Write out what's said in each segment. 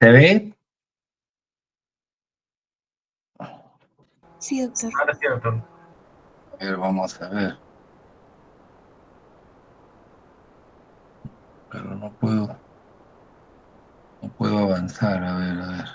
¿Se ve? Sí, doctor. Ahora sí, doctor. A ver, vamos a ver. Pero no puedo avanzar. A ver, a ver.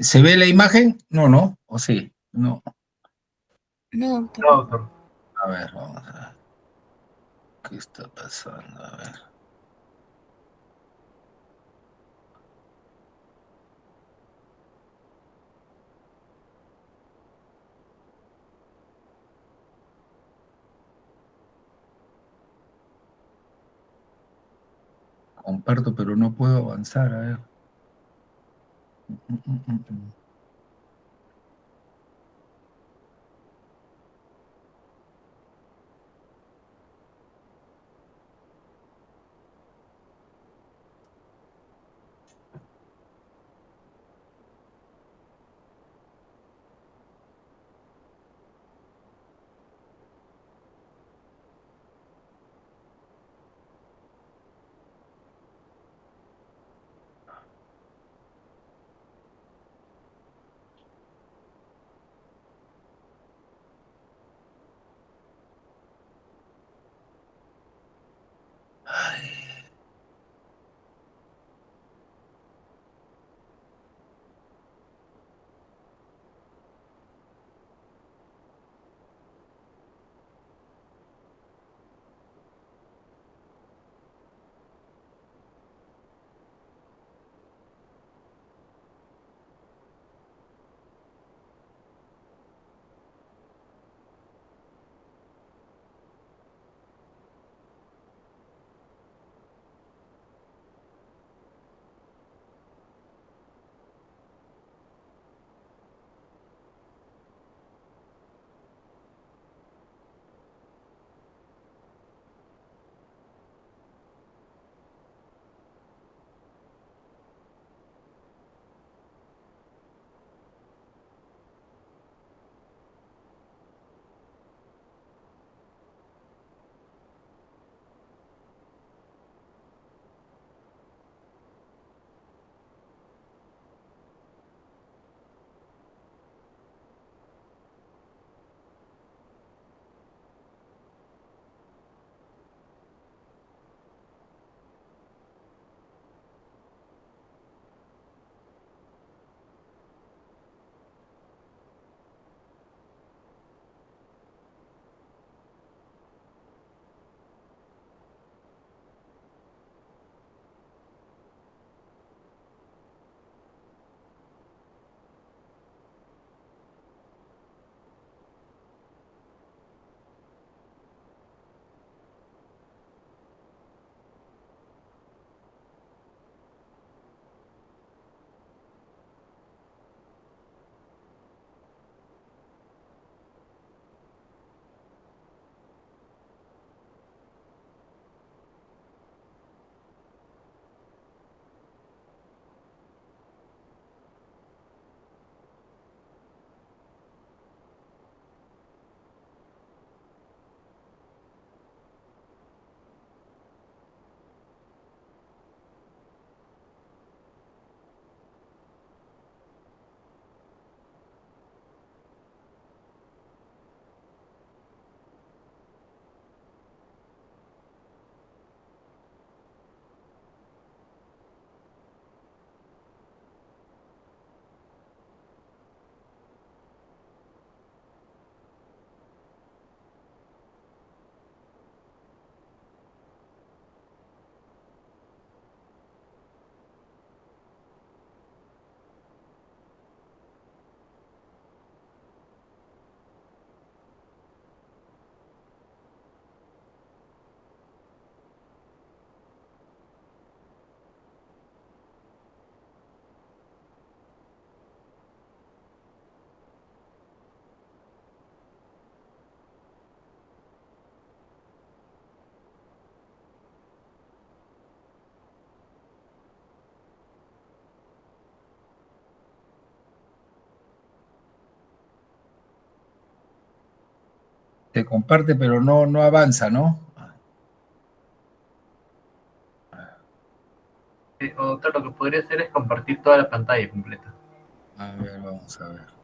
¿Se ve la imagen? No, no. ¿O sí? No. No, doctor. No, doctor. A ver, vamos a ver. ¿Qué está pasando? A ver. Comparto, pero no puedo avanzar. A ver. te comparte, pero no avanza, ¿no? O doctor, lo que podría hacer es compartir toda la pantalla completa. A ver, vamos a ver.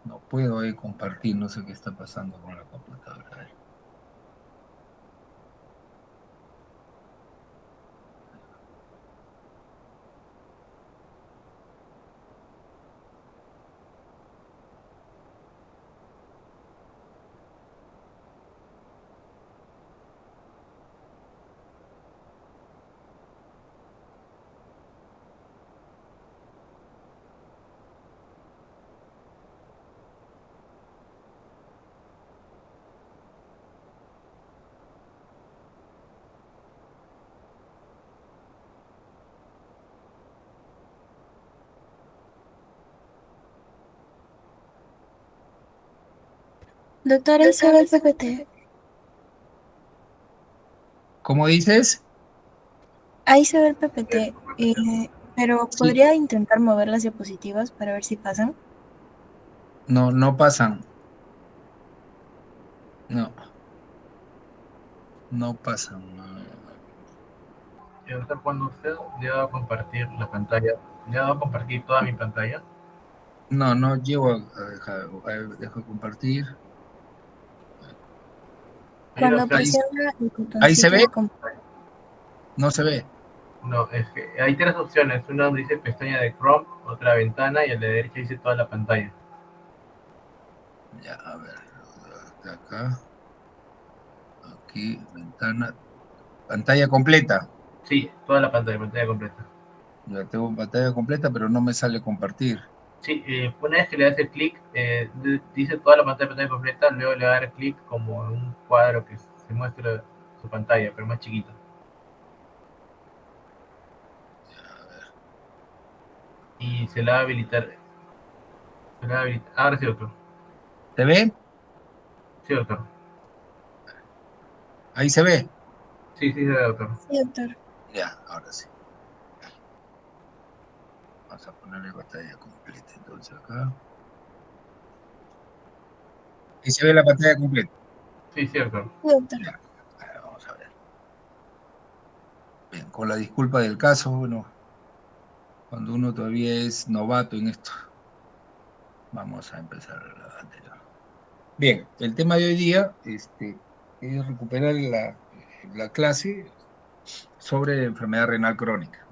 No puedo ahí compartir, no sé qué está pasando con la computadora. A ver. Doctor, ahí se ve el PPT. ¿Cómo dices? Ahí se ve el PPT. Pero Sí, podría intentar mover las diapositivas para ver si pasan. no pasan. No, no pasan. Y doctor, cuando usted ya va a compartir la pantalla, ya va a compartir toda mi pantalla. No llevo a dejar, a ver, dejo de compartir. Hay una Cuando opción, Ahí, presiona el ahí se botoncito ve, de no se ve. no, es que hay tres opciones. Una donde dice pestaña de Chrome, otra ventana y a la derecha dice toda la pantalla. Ya, a ver, de acá, aquí, ventana, pantalla completa. Sí, toda la pantalla, pantalla completa. Ya tengo pantalla completa, pero no me sale compartir. Sí, una vez que le das el clic, dice toda la pantalla completa, luego le va a dar clic como en un cuadro que se muestra su pantalla, pero más chiquito. Y se la va a habilitar. Se la va a habilitar. Ahora sí, doctor. ¿Se ve? Sí, doctor. Ahí se ve. Sí, sí, sí, doctor. Sí, doctor. Ya, ahora sí. Vamos a ponerle pantalla completa. Entonces acá. Ahí se ve la pantalla completa. Sí, sí, doctor. Sí, doctor. Ya, vamos a ver. Bien, con la disculpa del caso, bueno, cuando uno todavía es novato en esto, vamos a empezar la anterior. Bien, el tema de hoy día es recuperar la clase sobre enfermedad renal crónica.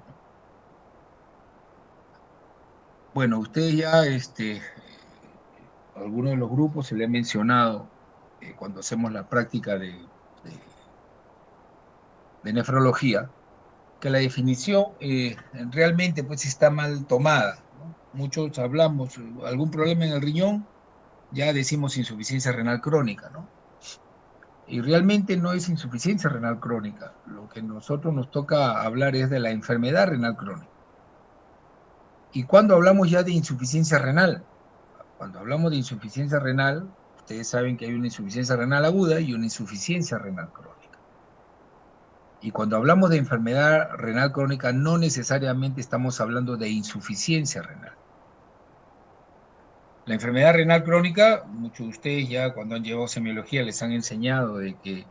Bueno, ustedes ya, algunos de los grupos se le ha mencionado cuando hacemos la práctica de nefrología, que la definición realmente pues está mal tomada, ¿no? Muchos hablamos, algún problema en el riñón, ya decimos insuficiencia renal crónica, ¿no? Y realmente no es insuficiencia renal crónica. Lo que nosotros nos toca hablar es de la enfermedad renal crónica. Y cuando hablamos ya de insuficiencia renal, cuando hablamos de insuficiencia renal, ustedes saben que hay una insuficiencia renal aguda y una insuficiencia renal crónica. Y cuando hablamos de enfermedad renal crónica, no necesariamente estamos hablando de insuficiencia renal. La enfermedad renal crónica, muchos de ustedes ya cuando han llevado semiología les han enseñado de que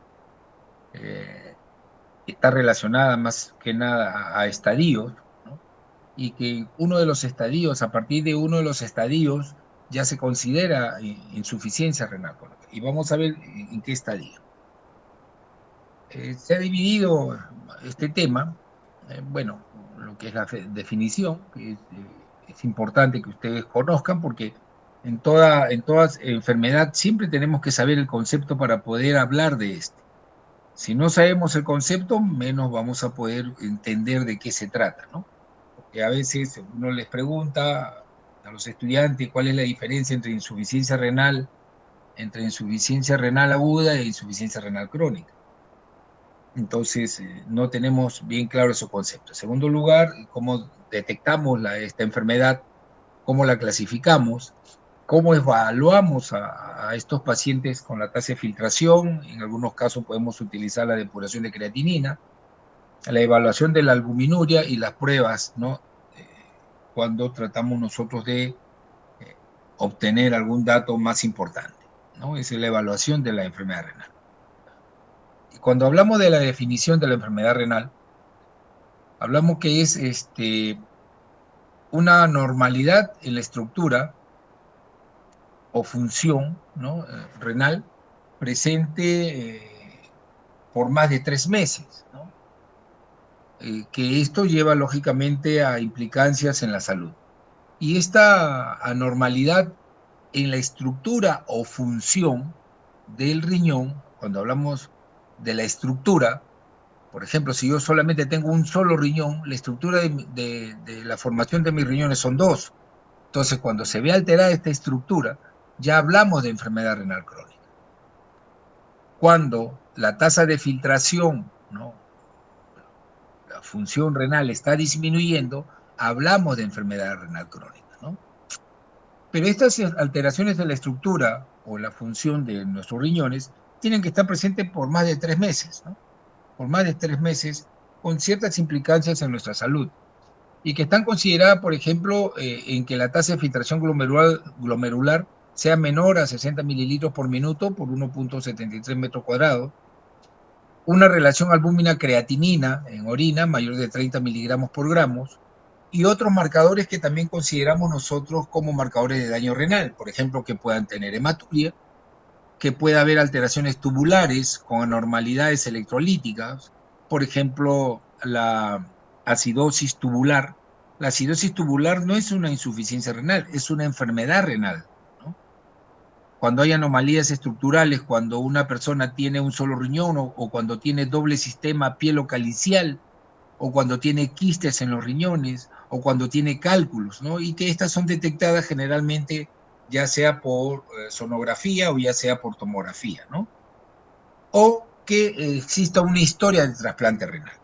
está relacionada más que nada a estadios, ¿no? Y que uno de los estadios, a partir de uno de los estadios, ya se considera insuficiencia renal crónica. Y vamos a ver en qué estadio. Se ha dividido este tema, bueno, lo que es la definición, que es importante que ustedes conozcan porque en toda enfermedad siempre tenemos que saber el concepto para poder hablar de este. Si no sabemos el concepto, menos vamos a poder entender de qué se trata, ¿no? Porque a veces uno les pregunta a los estudiantes cuál es la diferencia entre insuficiencia renal aguda e insuficiencia renal crónica. Entonces, no tenemos bien claro esos conceptos. En segundo lugar, cómo detectamos esta enfermedad, cómo la clasificamos, cómo evaluamos a estos pacientes con la tasa de filtración. En algunos casos podemos utilizar la depuración de creatinina, la evaluación de la albuminuria y las pruebas, ¿no? Cuando tratamos nosotros de obtener algún dato más importante, ¿no? Esa es la evaluación de la enfermedad renal. Y cuando hablamos de la definición de la enfermedad renal, hablamos que es una normalidad en la estructura o función, ¿no? Renal presente por más de 3 meses, ¿no? Que esto lleva lógicamente a implicancias en la salud. Y esta anormalidad en la estructura o función del riñón, cuando hablamos de la estructura, por ejemplo, si yo solamente tengo un solo riñón, la estructura de la formación de mis riñones son dos. Entonces, cuando se ve alterada esta estructura, ya hablamos de enfermedad renal crónica. Cuando la tasa de filtración, ¿no? La función renal está disminuyendo, hablamos de enfermedad renal crónica, ¿no? Pero estas alteraciones de la estructura o la función de nuestros riñones tienen que estar presentes por más de 3 meses, ¿no? Por más de 3 meses, con ciertas implicancias en nuestra salud, y que están consideradas, por ejemplo, en que la tasa de filtración glomerular sea menor a 60 mililitros por minuto por 1,73 metros cuadrados, una relación albúmina-creatinina en orina mayor de 30 miligramos por gramos, y otros marcadores que también consideramos nosotros como marcadores de daño renal, por ejemplo, que puedan tener hematuria, que pueda haber alteraciones tubulares con anormalidades electrolíticas, por ejemplo, la acidosis tubular. La acidosis tubular no es una insuficiencia renal, es una enfermedad renal, ¿no? Cuando hay anomalías estructurales, cuando una persona tiene un solo riñón o cuando tiene doble sistema pielocalicial, o cuando tiene quistes en los riñones, o cuando tiene cálculos, ¿no? Y que estas son detectadas generalmente ya sea por sonografía o ya sea por tomografía, ¿no? O que exista una historia de trasplante renal.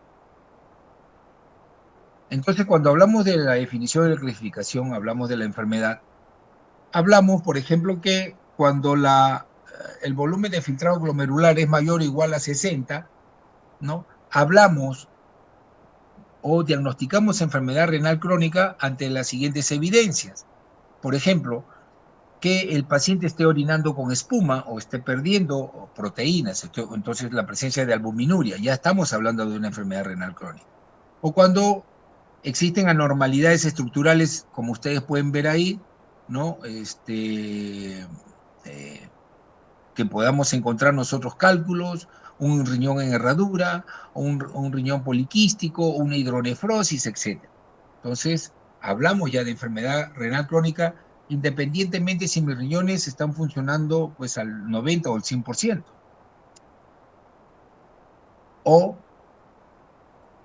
Entonces, cuando hablamos de la definición de la clasificación, hablamos de la enfermedad, hablamos, por ejemplo, que cuando el volumen de filtrado glomerular es mayor o igual a 60, ¿no? Hablamos o diagnosticamos enfermedad renal crónica ante las siguientes evidencias. Por ejemplo, que el paciente esté orinando con espuma o esté perdiendo proteínas, entonces la presencia de albuminuria, ya estamos hablando de una enfermedad renal crónica. O cuando existen anormalidades estructurales, como ustedes pueden ver ahí, ¿no? Que podamos encontrar nosotros cálculos, un riñón en herradura, un riñón poliquístico, una hidronefrosis, etc. Entonces, hablamos ya de enfermedad renal crónica, independientemente si mis riñones están funcionando pues al 90 o al 100%. O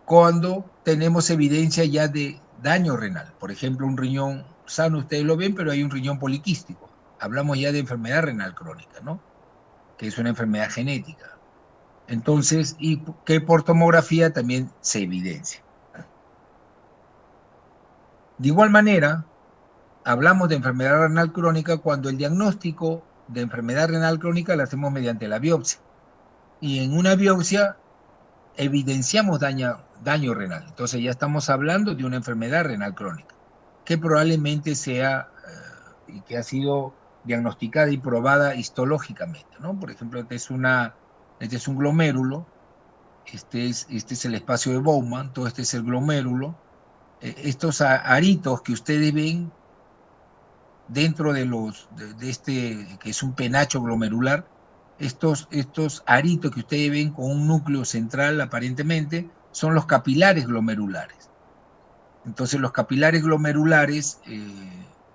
cuando tenemos evidencia ya de daño renal. Por ejemplo, un riñón sano, ustedes lo ven, pero hay un riñón poliquístico. Hablamos ya de enfermedad renal crónica, ¿no? Que es una enfermedad genética. Entonces, y que por tomografía también se evidencia. De igual manera, hablamos de enfermedad renal crónica cuando el diagnóstico de enfermedad renal crónica lo hacemos mediante la biopsia. Y en una biopsia evidenciamos daño renal. Entonces ya estamos hablando de una enfermedad renal crónica, que probablemente sea y que ha sido diagnosticada y probada histológicamente, ¿no? Por ejemplo, este es un glomérulo, este es el espacio de Bowman, todo este es el glomérulo. Estos aritos que ustedes ven dentro de este, que es un penacho glomerular, estos aritos que ustedes ven con un núcleo central aparentemente, son los capilares glomerulares. Entonces los capilares glomerulares,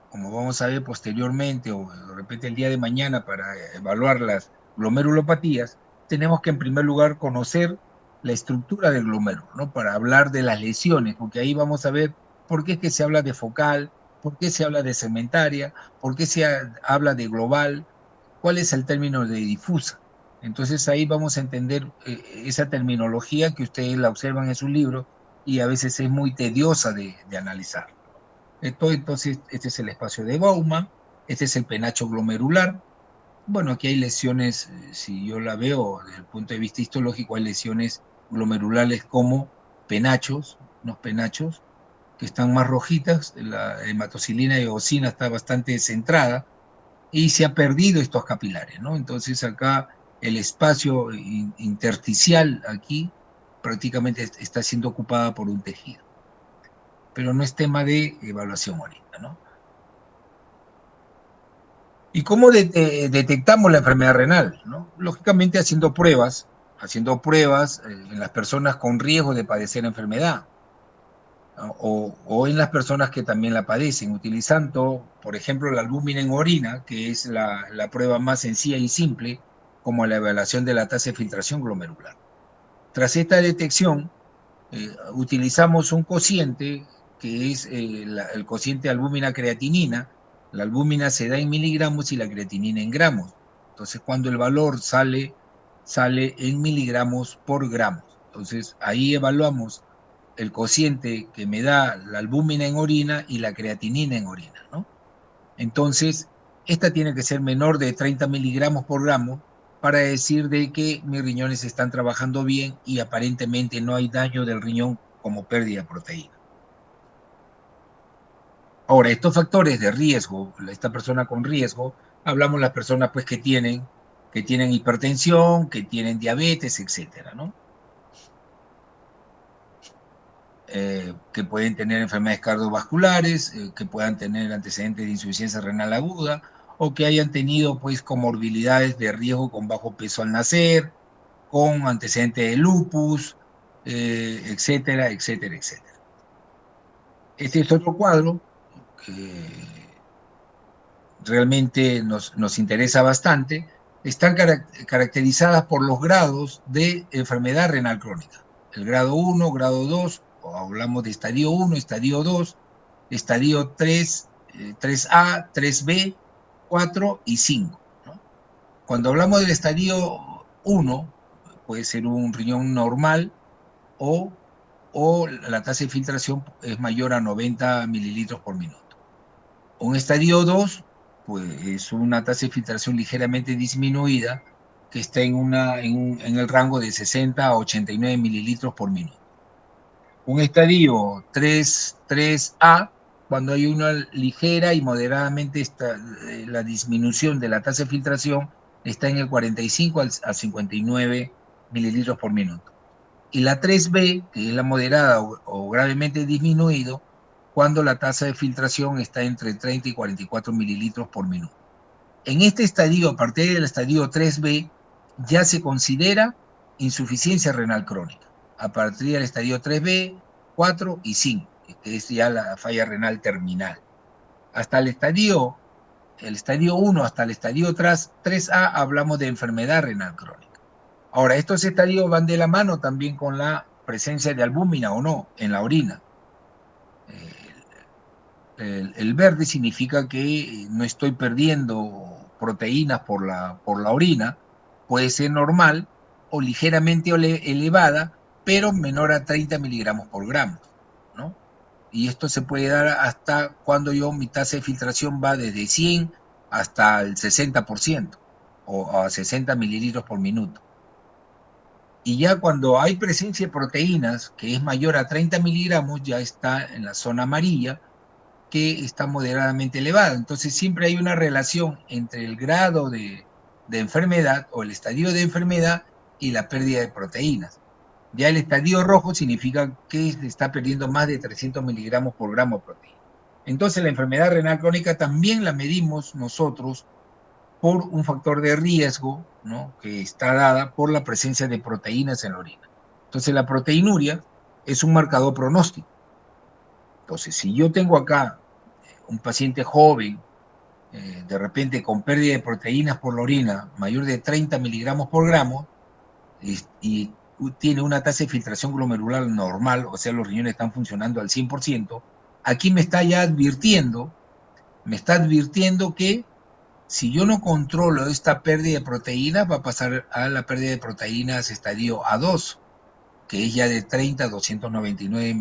como vamos a ver posteriormente o de repente el día de mañana para evaluar las glomerulopatías, tenemos que en primer lugar conocer la estructura del glomérulo, ¿no? Para hablar de las lesiones, porque ahí vamos a ver por qué es que se habla de focal, por qué se habla de segmentaria, por qué se habla de global, cuál es el término de difusa. Entonces ahí vamos a entender esa terminología que ustedes la observan en su libro y a veces es muy tediosa de analizar. Entonces, este es el espacio de Bowman, este es el penacho glomerular. Bueno, aquí hay lesiones, si yo la veo desde el punto de vista histológico, hay lesiones glomerulares como penachos, unos penachos que están más rojitas, la hematocilina y eosina está bastante centrada y se ha perdido estos capilares, ¿no? Entonces acá el espacio intersticial aquí prácticamente está siendo ocupada por un tejido, pero no es tema de evaluación ahorita, ¿no? ¿Y cómo detectamos la enfermedad renal? ¿No? Lógicamente haciendo pruebas en las personas con riesgo de padecer enfermedad, ¿no? O en las personas que también la padecen, utilizando, por ejemplo, la albúmina en orina, que es la prueba más sencilla y simple, como la evaluación de la tasa de filtración glomerular. Tras esta detección, utilizamos un cociente que es el cociente albúmina-creatinina. La albúmina se da en miligramos y la creatinina en gramos. Entonces, cuando el valor sale en miligramos por gramos. Entonces, ahí evaluamos el cociente que me da la albúmina en orina y la creatinina en orina, ¿no? Entonces, esta tiene que ser menor de 30 miligramos por gramo para decir de que mis riñones están trabajando bien y aparentemente no hay daño del riñón como pérdida de proteína. Ahora, estos factores de riesgo, esta persona con riesgo, hablamos las personas pues que tienen hipertensión, que tienen diabetes, etcétera, ¿no? Que pueden tener enfermedades cardiovasculares, que puedan tener antecedentes de insuficiencia renal aguda, o que hayan tenido pues comorbilidades de riesgo con bajo peso al nacer, con antecedentes de lupus, etcétera, etcétera, etcétera. Este es otro cuadro que realmente nos interesa bastante. Están caracterizadas por los grados de enfermedad renal crónica. El grado 1, grado 2, o hablamos de estadio 1, estadio 2, estadio 3, 3A, 3B, 4 y 5, ¿no? Cuando hablamos del estadio 1, puede ser un riñón normal o, o la tasa de filtración es mayor a 90 mililitros por minuto. Un estadio 2, pues es una tasa de filtración ligeramente disminuida que está en el rango de 60 a 89 mililitros por minuto. Un estadio 3A, cuando hay una ligera y moderadamente la disminución de la tasa de filtración está en el 45 a 59 mililitros por minuto. Y la 3B, que es la moderada o gravemente disminuido, cuando la tasa de filtración está entre 30 y 44 mililitros por minuto. En este estadio, a partir del estadio 3B, ya se considera insuficiencia renal crónica. A partir del estadio 3B, 4 y 5. que es ya la falla renal terminal. Hasta el estadio 1 hasta el estadio 3A hablamos de enfermedad renal crónica. Ahora, estos estadios van de la mano también con la presencia de albúmina o no en la orina. El verde significa que no estoy perdiendo proteínas por la orina, puede ser normal o ligeramente elevada, pero menor a 30 miligramos por gramo, ¿no? Y esto se puede dar hasta cuando mi tasa de filtración va desde 100 hasta el 60% o a 60 mililitros por minuto. Y ya cuando hay presencia de proteínas que es mayor a 30 miligramos, ya está en la zona amarilla, que está moderadamente elevada. Entonces siempre hay una relación entre el grado de enfermedad o el estadio de enfermedad y la pérdida de proteínas. Ya el estadio rojo significa que se está perdiendo más de 300 miligramos por gramo de proteína. Entonces la enfermedad renal crónica también la medimos nosotros por un factor de riesgo, ¿no?, que está dada por la presencia de proteínas en la orina. Entonces la proteinuria es un marcador pronóstico. Entonces, si yo tengo acá un paciente joven, de repente con pérdida de proteínas por la orina mayor de 30 miligramos por gramo, y tiene una tasa de filtración glomerular normal, o sea, los riñones están funcionando al 100%, aquí me está advirtiendo que si yo no controlo esta pérdida de proteínas, va a pasar a la pérdida de proteínas estadio A2, que es ya de 30 a 299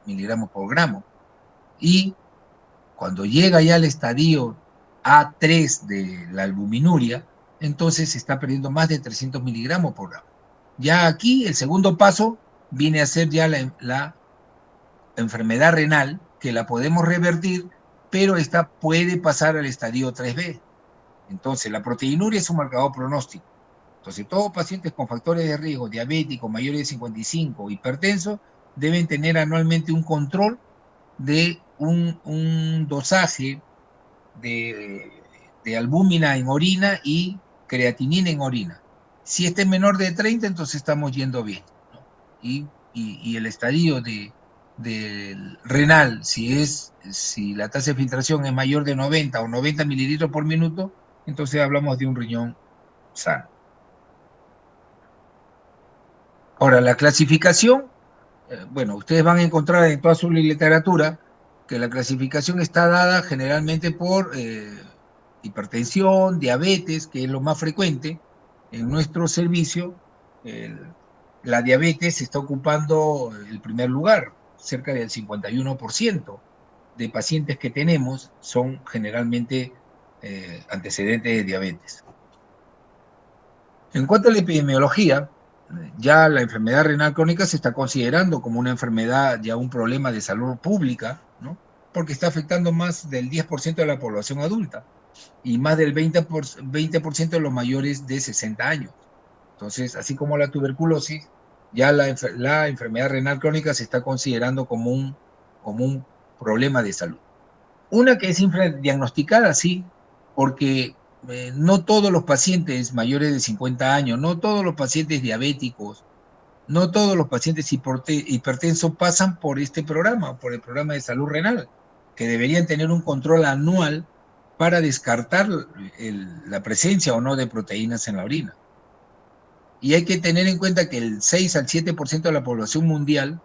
miligramos por gramo. Y cuando llega ya al estadio A3 de la albuminuria, entonces se está perdiendo más de 300 miligramos por gramo. Ya aquí el segundo paso viene a ser ya la enfermedad renal, que la podemos revertir, pero esta puede pasar al estadio 3B. Entonces la proteinuria es un marcador pronóstico. Entonces todos pacientes con factores de riesgo, diabéticos, mayores de 55, hipertensos, deben tener anualmente un control de un dosaje de albúmina en orina y creatinina en orina. Si este es menor de 30, entonces estamos yendo bien, ¿no? Y el estadio del renal, si la tasa de filtración es mayor de 90 o 90 mililitros por minuto, entonces hablamos de un riñón sano. Ahora, la clasificación, bueno, ustedes van a encontrar en toda su literatura que la clasificación está dada generalmente por hipertensión, diabetes, que es lo más frecuente. En nuestro servicio, la diabetes está ocupando el primer lugar, cerca del 51% de pacientes que tenemos son generalmente antecedentes de diabetes. En cuanto a la epidemiología, ya la enfermedad renal crónica se está considerando como una enfermedad, ya un problema de salud pública, ¿no?, porque está afectando más del 10% de la población adulta y más del 20% de los mayores de 60 años. Entonces, así como la tuberculosis, ya la enfermedad renal crónica se está considerando como un problema de salud. Una que es infradiagnosticada, sí, porque no todos los pacientes mayores de 50 años, no todos los pacientes diabéticos, no todos los pacientes hipertensos pasan por este programa, por el programa de salud renal, que deberían tener un control anual para descartar la presencia o no de proteínas en la orina. Y hay que tener en cuenta que el 6 al 7% de la población mundial,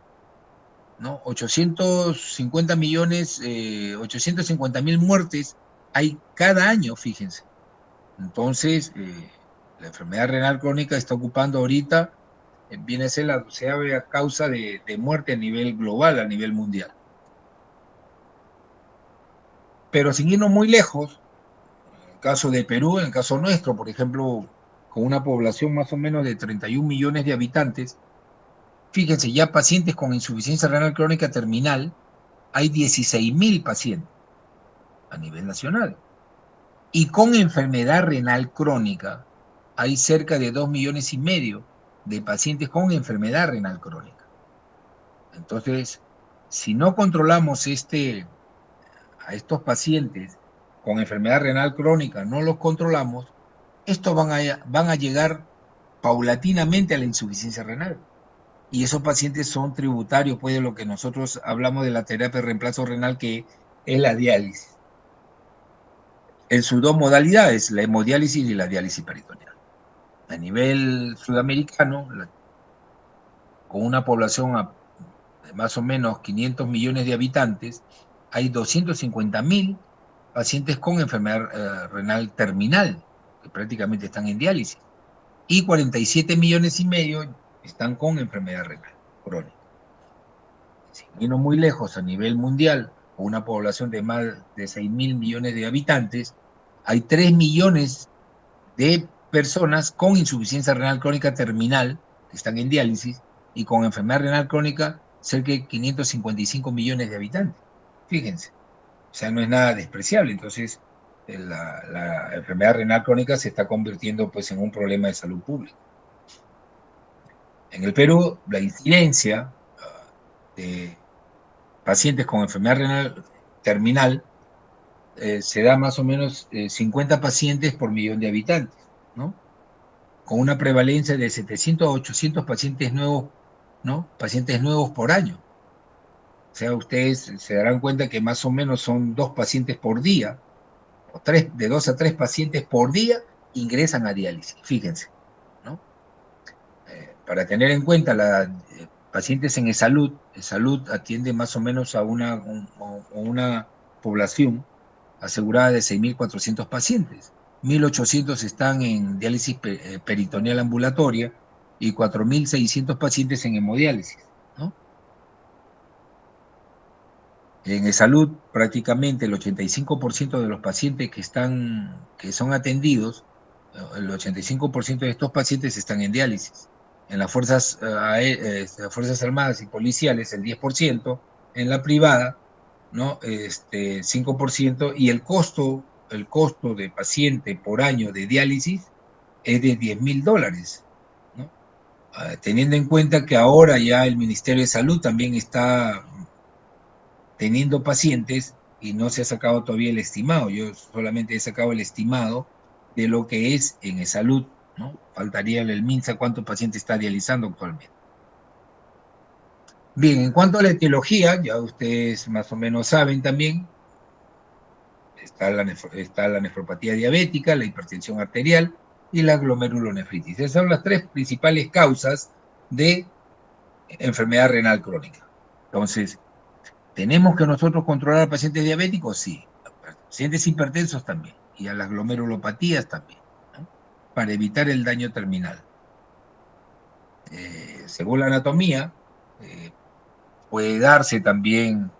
¿no?, 850 millones, 850.000 muertes hay cada año, fíjense. Entonces, la enfermedad renal crónica está ocupando ahorita, viene a ser la 12ª causa de muerte a nivel global, a nivel mundial. Pero sin irnos muy lejos, en el caso de Perú, en el caso nuestro, por ejemplo, con una población más o menos de 31 millones de habitantes, fíjense, ya pacientes con insuficiencia renal crónica terminal, hay 16.000 pacientes a nivel nacional. Y con enfermedad renal crónica, hay cerca de 2,5 millones de pacientes con enfermedad renal crónica. Entonces, si no controlamos a estos pacientes con enfermedad renal crónica, no los controlamos, estos van a llegar paulatinamente a la insuficiencia renal. y esos pacientes son tributarios, pues, de lo que nosotros hablamos de la terapia de reemplazo renal, que es la diálisis. En sus dos modalidades, la hemodiálisis y la diálisis peritoneal. A nivel sudamericano, con una población de más o menos 500 millones de habitantes, hay 250.000 pacientes con enfermedad renal terminal, que prácticamente están en diálisis, y 47 millones y medio están con enfermedad renal crónica. Sin irnos muy lejos, a nivel mundial, con una población de más de 6.000 millones de habitantes, hay 3 millones de personas con insuficiencia renal crónica terminal, que están en diálisis, y con enfermedad renal crónica, cerca de 555 millones de habitantes. Fíjense, o sea, no es nada despreciable. Entonces, la enfermedad renal crónica se está convirtiendo, pues, en un problema de salud pública. En el Perú, la incidencia de pacientes con enfermedad renal terminal se da más o menos 50 pacientes por millón de habitantes, ¿no? Con una prevalencia de 700 a 800 pacientes nuevos, ¿no? Pacientes nuevos por año. O sea, ustedes se darán cuenta que más o menos son 2 pacientes por día, o de 2 a 3 pacientes por día ingresan a diálisis, fíjense, ¿no? Para tener en cuenta, pacientes en salud atiende más o menos a una población asegurada de 6.400 pacientes. 1.800 están en diálisis peritoneal ambulatoria y 4.600 pacientes en hemodiálisis, ¿no? En salud, prácticamente el 85% de los pacientes que son atendidos, el 85% de estos pacientes están en diálisis. En las Fuerzas Armadas y Policiales, el 10%, en la privada, ¿no? 5%, y el costo de paciente por año de diálisis es de $10.000, ¿no? Teniendo en cuenta que ahora ya el Ministerio de Salud también está teniendo pacientes y no se ha sacado todavía el estimado. Yo solamente he sacado el estimado de lo que es en salud, ¿no? Faltaría el MINSA cuántos pacientes está dializando actualmente. Bien, en cuanto a la etiología, ya ustedes más o menos saben también, está la nefropatía diabética, la hipertensión arterial y la glomerulonefritis. Esas son las 3 principales causas de enfermedad renal crónica. Entonces, ¿tenemos que nosotros controlar a pacientes diabéticos? Sí. A pacientes hipertensos también. Y a las glomerulopatías también, ¿no? Para evitar el daño terminal. Según la anatomía, puede darse también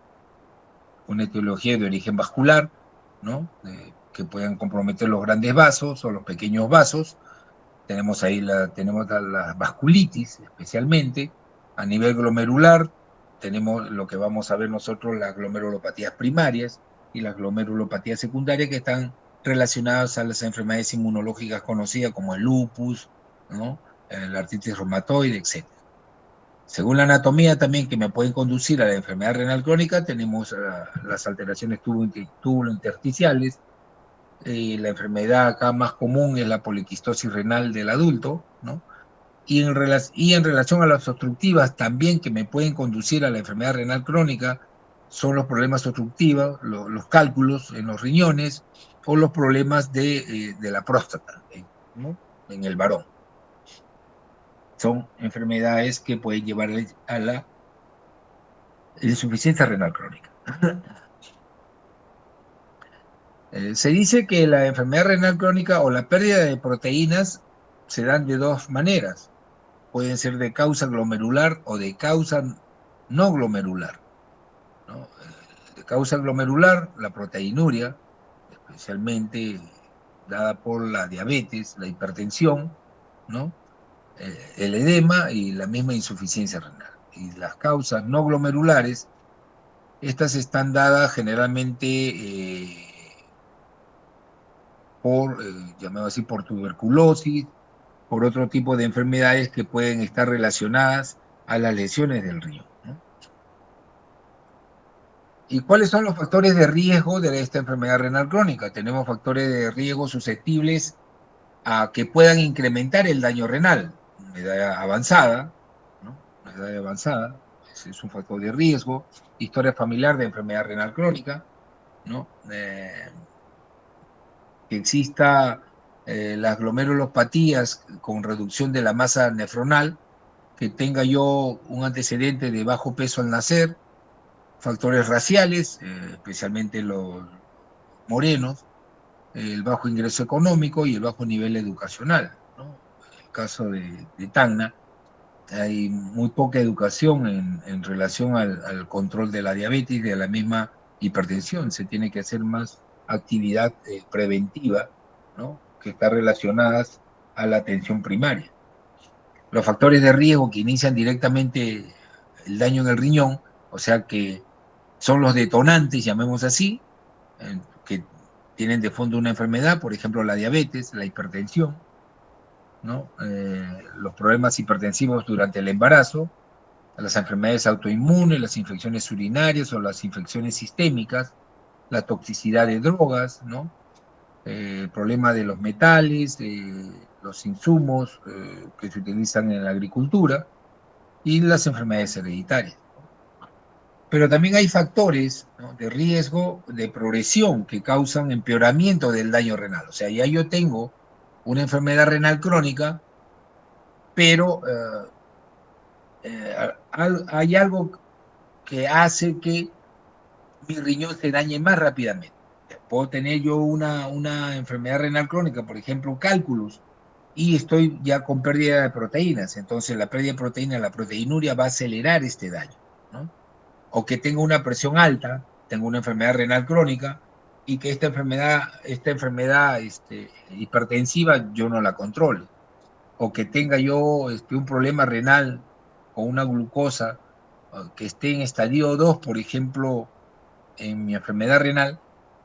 una etiología de origen vascular, ¿no? Que puedan comprometer los grandes vasos o los pequeños vasos. Tenemos ahí la vasculitis, especialmente. A nivel glomerular, tenemos lo que vamos a ver nosotros, las glomerulopatías primarias y las glomerulopatías secundarias, que están relacionadas a las enfermedades inmunológicas conocidas como el lupus, ¿no? La artritis reumatoide, etc. Según la anatomía también que me pueden conducir a la enfermedad renal crónica, tenemos las alteraciones tubulointersticiales. La enfermedad acá más común es la poliquistosis renal del adulto, ¿no? Y en relación a las obstructivas también que me pueden conducir a la enfermedad renal crónica, son los problemas obstructivos, los cálculos en los riñones o los problemas de la próstata, ¿no? En el varón. Son enfermedades que pueden llevar a la insuficiencia renal crónica. Se dice que la enfermedad renal crónica o la pérdida de proteínas se dan de 2 maneras. Pueden ser de causa glomerular o de causa no glomerular, ¿no? De causa glomerular, la proteinuria, especialmente dada por la diabetes, la hipertensión, ¿no? El edema y la misma insuficiencia renal. Y las causas no glomerulares, estas están dadas generalmente llamado así, por tuberculosis, por otro tipo de enfermedades que pueden estar relacionadas a las lesiones del riñón, ¿no? ¿Y cuáles son los factores de riesgo de esta enfermedad renal crónica? Tenemos factores de riesgo susceptibles a que puedan incrementar el daño renal. Una edad avanzada, ¿no? edad avanzada, es un factor de riesgo, historia familiar de enfermedad renal crónica, ¿no? Que exista las glomerulopatías con reducción de la masa nefronal, que tenga yo un antecedente de bajo peso al nacer, factores raciales, especialmente los morenos, el bajo ingreso económico y el bajo nivel educacional, ¿no? En el caso de Tacna, hay muy poca educación en relación al control de la diabetes y de la misma hipertensión. Se tiene que hacer más actividad preventiva, ¿no? Que está relacionadas a la atención primaria. Los factores de riesgo que inician directamente el daño en el riñón, o sea que son los detonantes, llamemos así, que tienen de fondo una enfermedad, por ejemplo la diabetes, la hipertensión, ¿no? Los problemas hipertensivos durante el embarazo, las enfermedades autoinmunes, las infecciones urinarias o las infecciones sistémicas, la toxicidad de drogas, ¿no? El problema de los metales, los insumos que se utilizan en la agricultura y las enfermedades hereditarias. Pero también hay factores, ¿no?, de riesgo de progresión que causan empeoramiento del daño renal. O sea, ya yo tengo una enfermedad renal crónica, pero hay algo que hace que mi riñón se dañe más rápidamente. Puedo tener yo una enfermedad renal crónica, por ejemplo, cálculos, y estoy ya con pérdida de proteínas. Entonces, la pérdida de proteínas, la proteinuria, va a acelerar este daño, ¿no? O que tengo una presión alta, tengo una enfermedad renal crónica, y que esta enfermedad hipertensiva yo no la controle. O que tenga yo un problema renal con una glucosa que esté en estadio 2, por ejemplo, en mi enfermedad renal,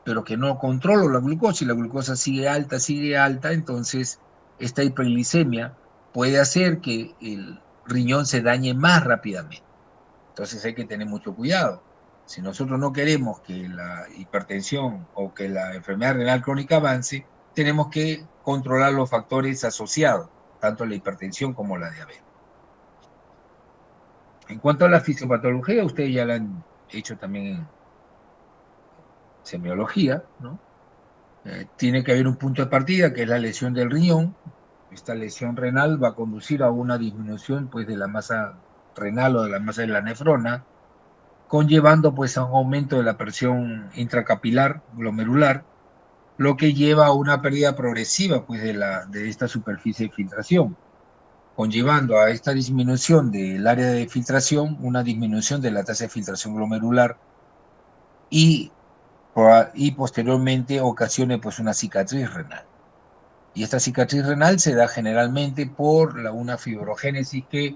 pero que no controlo la glucosa y la glucosa sigue alta, entonces esta hiperglicemia puede hacer que el riñón se dañe más rápidamente. Entonces hay que tener mucho cuidado. Si nosotros no queremos que la hipertensión o que la enfermedad renal crónica avance, tenemos que controlar los factores asociados, tanto la hipertensión como la diabetes. En cuanto a la fisiopatología, ustedes ya la han hecho también en semiología, ¿no? Tiene que haber un punto de partida, que es la lesión del riñón. Esta lesión renal va a conducir a una disminución, pues, de la masa renal o de la masa de la nefrona, conllevando, pues, a un aumento de la presión intracapilar glomerular, lo que lleva a una pérdida progresiva, pues, de esta superficie de filtración, conllevando a esta disminución del área de filtración, una disminución de la tasa de filtración glomerular y, y posteriormente ocasione, pues, una cicatriz renal. Y esta cicatriz renal se da generalmente por una fibrogénesis que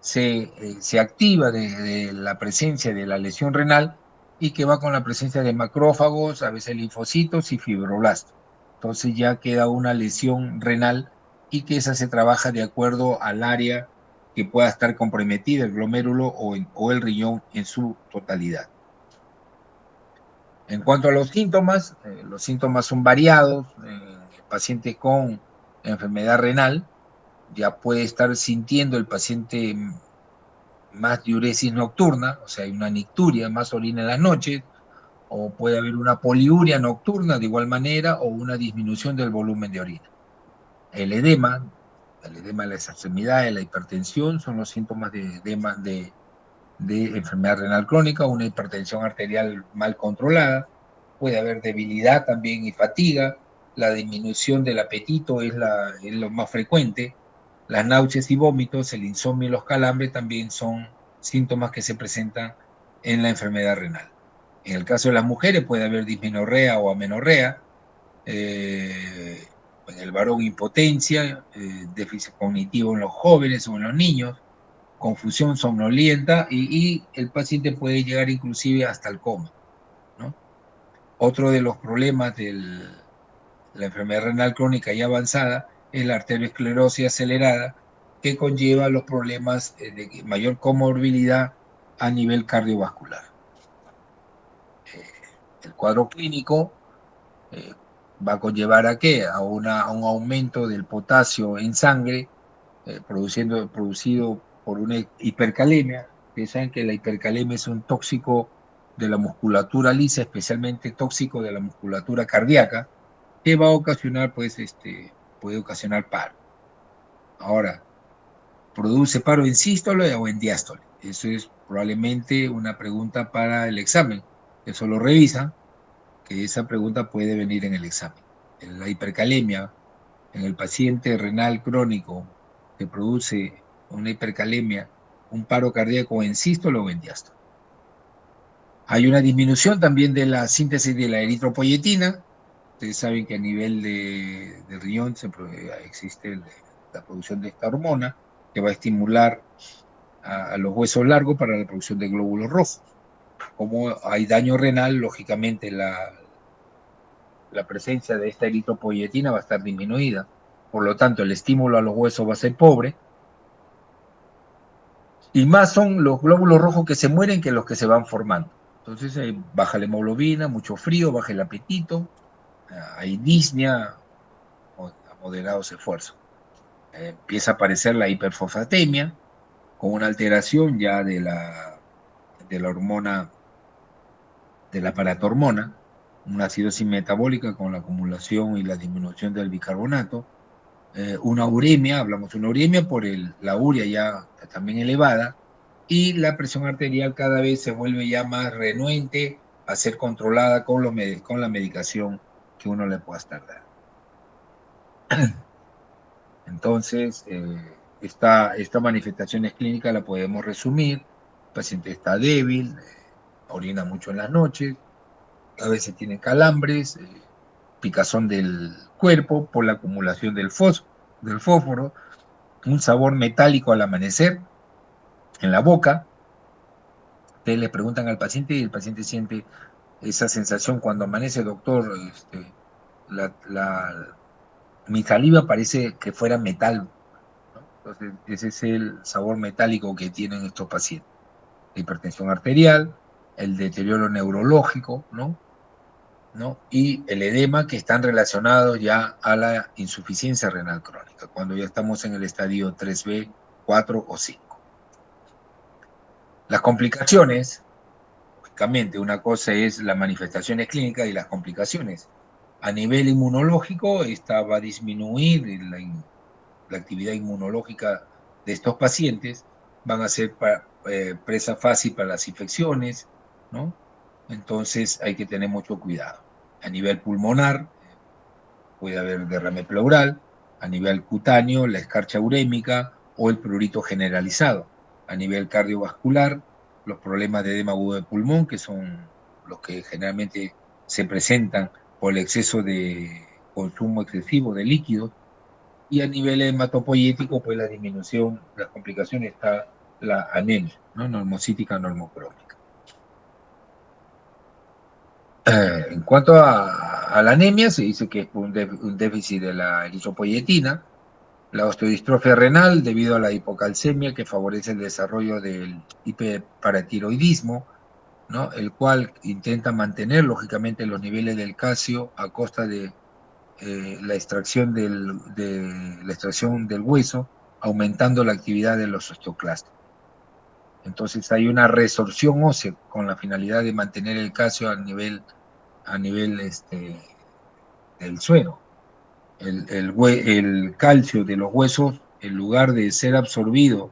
se activa de la presencia de la lesión renal y que va con la presencia de macrófagos, a veces linfocitos y fibroblastos. Entonces ya queda una lesión renal y que esa se trabaja de acuerdo al área que pueda estar comprometida, el glomérulo o el riñón en su totalidad. En cuanto a los síntomas son variados. El paciente con enfermedad renal ya puede estar sintiendo el paciente más diuresis nocturna, o sea, hay una nicturia, más orina en las noches, o puede haber una poliuria nocturna de igual manera, o una disminución del volumen de orina. El edema, la extremidades, la hipertensión son los síntomas de edema de enfermedad renal crónica, una hipertensión arterial mal controlada, puede haber debilidad también y fatiga, la disminución del apetito es lo más frecuente, las náuseas y vómitos, el insomnio y los calambres también son síntomas que se presentan en la enfermedad renal. En el caso de las mujeres puede haber dismenorrea o amenorrea, en el varón impotencia, déficit cognitivo en los jóvenes o en los niños, confusión somnolienta y el paciente puede llegar inclusive hasta el coma, ¿no? Otro de los problemas de la enfermedad renal crónica y avanzada es la arteriosclerosis acelerada, que conlleva los problemas de mayor comorbilidad a nivel cardiovascular. El cuadro clínico eh, va a conllevar ¿a qué? A un aumento del potasio en sangre, producido por una hipercalemia. Ustedes saben que la hipercalemia es un tóxico de la musculatura lisa, especialmente tóxico de la musculatura cardíaca, que va a ocasionar, pues, puede ocasionar paro. Ahora, ¿produce paro en sístole o en diástole? Eso es probablemente una pregunta para el examen. Eso lo revisan, que esa pregunta puede venir en el examen. La hipercalemia en el paciente renal crónico que produce una hipercalemia, un paro cardíaco en sístole o en diástole. Hay una disminución también de la síntesis de la eritropoyetina. Ustedes saben que a nivel de riñón existe la producción de esta hormona que va a estimular a los huesos largos para la producción de glóbulos rojos. Como hay daño renal, lógicamente la presencia de esta eritropoyetina va a estar disminuida. Por lo tanto, el estímulo a los huesos va a ser pobre. Y más son los glóbulos rojos que se mueren que los que se van formando. Entonces, baja la hemoglobina, mucho frío, baja el apetito, hay disnea, a moderados esfuerzos. Empieza a aparecer la hiperfosfatemia, con una alteración ya de la hormona, de la paratormona, una acidosis metabólica con la acumulación y la disminución del bicarbonato, una uremia, hablamos de una uremia por la urea ya también elevada, y la presión arterial cada vez se vuelve ya más renuente a ser controlada con la medicación que uno le pueda estar dando. Entonces, esta manifestaciones clínicas la podemos resumir. El paciente está débil, orina mucho en las noches, a veces tiene calambres, picazón del cuerpo por la acumulación del fósforo, un sabor metálico al amanecer en la boca. Ustedes le preguntan al paciente y el paciente siente esa sensación cuando amanece, doctor, mi saliva parece que fuera metal, ¿no? Entonces, ese es el sabor metálico que tienen estos pacientes. La hipertensión arterial, el deterioro neurológico, ¿no? ¿No? Y el edema, que están relacionados ya a la insuficiencia renal crónica, cuando ya estamos en el estadio 3B, 4 o 5. Las complicaciones, lógicamente, una cosa es las manifestaciones clínicas y las complicaciones. A nivel inmunológico, esta va a disminuir la actividad inmunológica de estos pacientes, van a ser presa fácil para las infecciones, ¿no? Entonces hay que tener mucho cuidado. A nivel pulmonar, puede haber derrame pleural, a nivel cutáneo, la escarcha urémica o el prurito generalizado. A nivel cardiovascular, los problemas de edema agudo de pulmón, que son los que generalmente se presentan por el exceso de consumo excesivo de líquidos. Y a nivel hematopoyético, pues la disminución, las complicaciones está la anemia, ¿no? Normocítica, normocrómica. En cuanto a la anemia, se dice que es por un déficit de la eritropoyetina, la osteodistrofia renal debido a la hipocalcemia que favorece el desarrollo del hiperparatiroidismo, ¿no? El cual intenta mantener lógicamente los niveles del calcio a costa de la extracción la extracción del hueso, aumentando la actividad de los osteoclastos. Entonces hay una resorción ósea con la finalidad de mantener el calcio a nivel del suero. El calcio de los huesos, en lugar de ser absorbido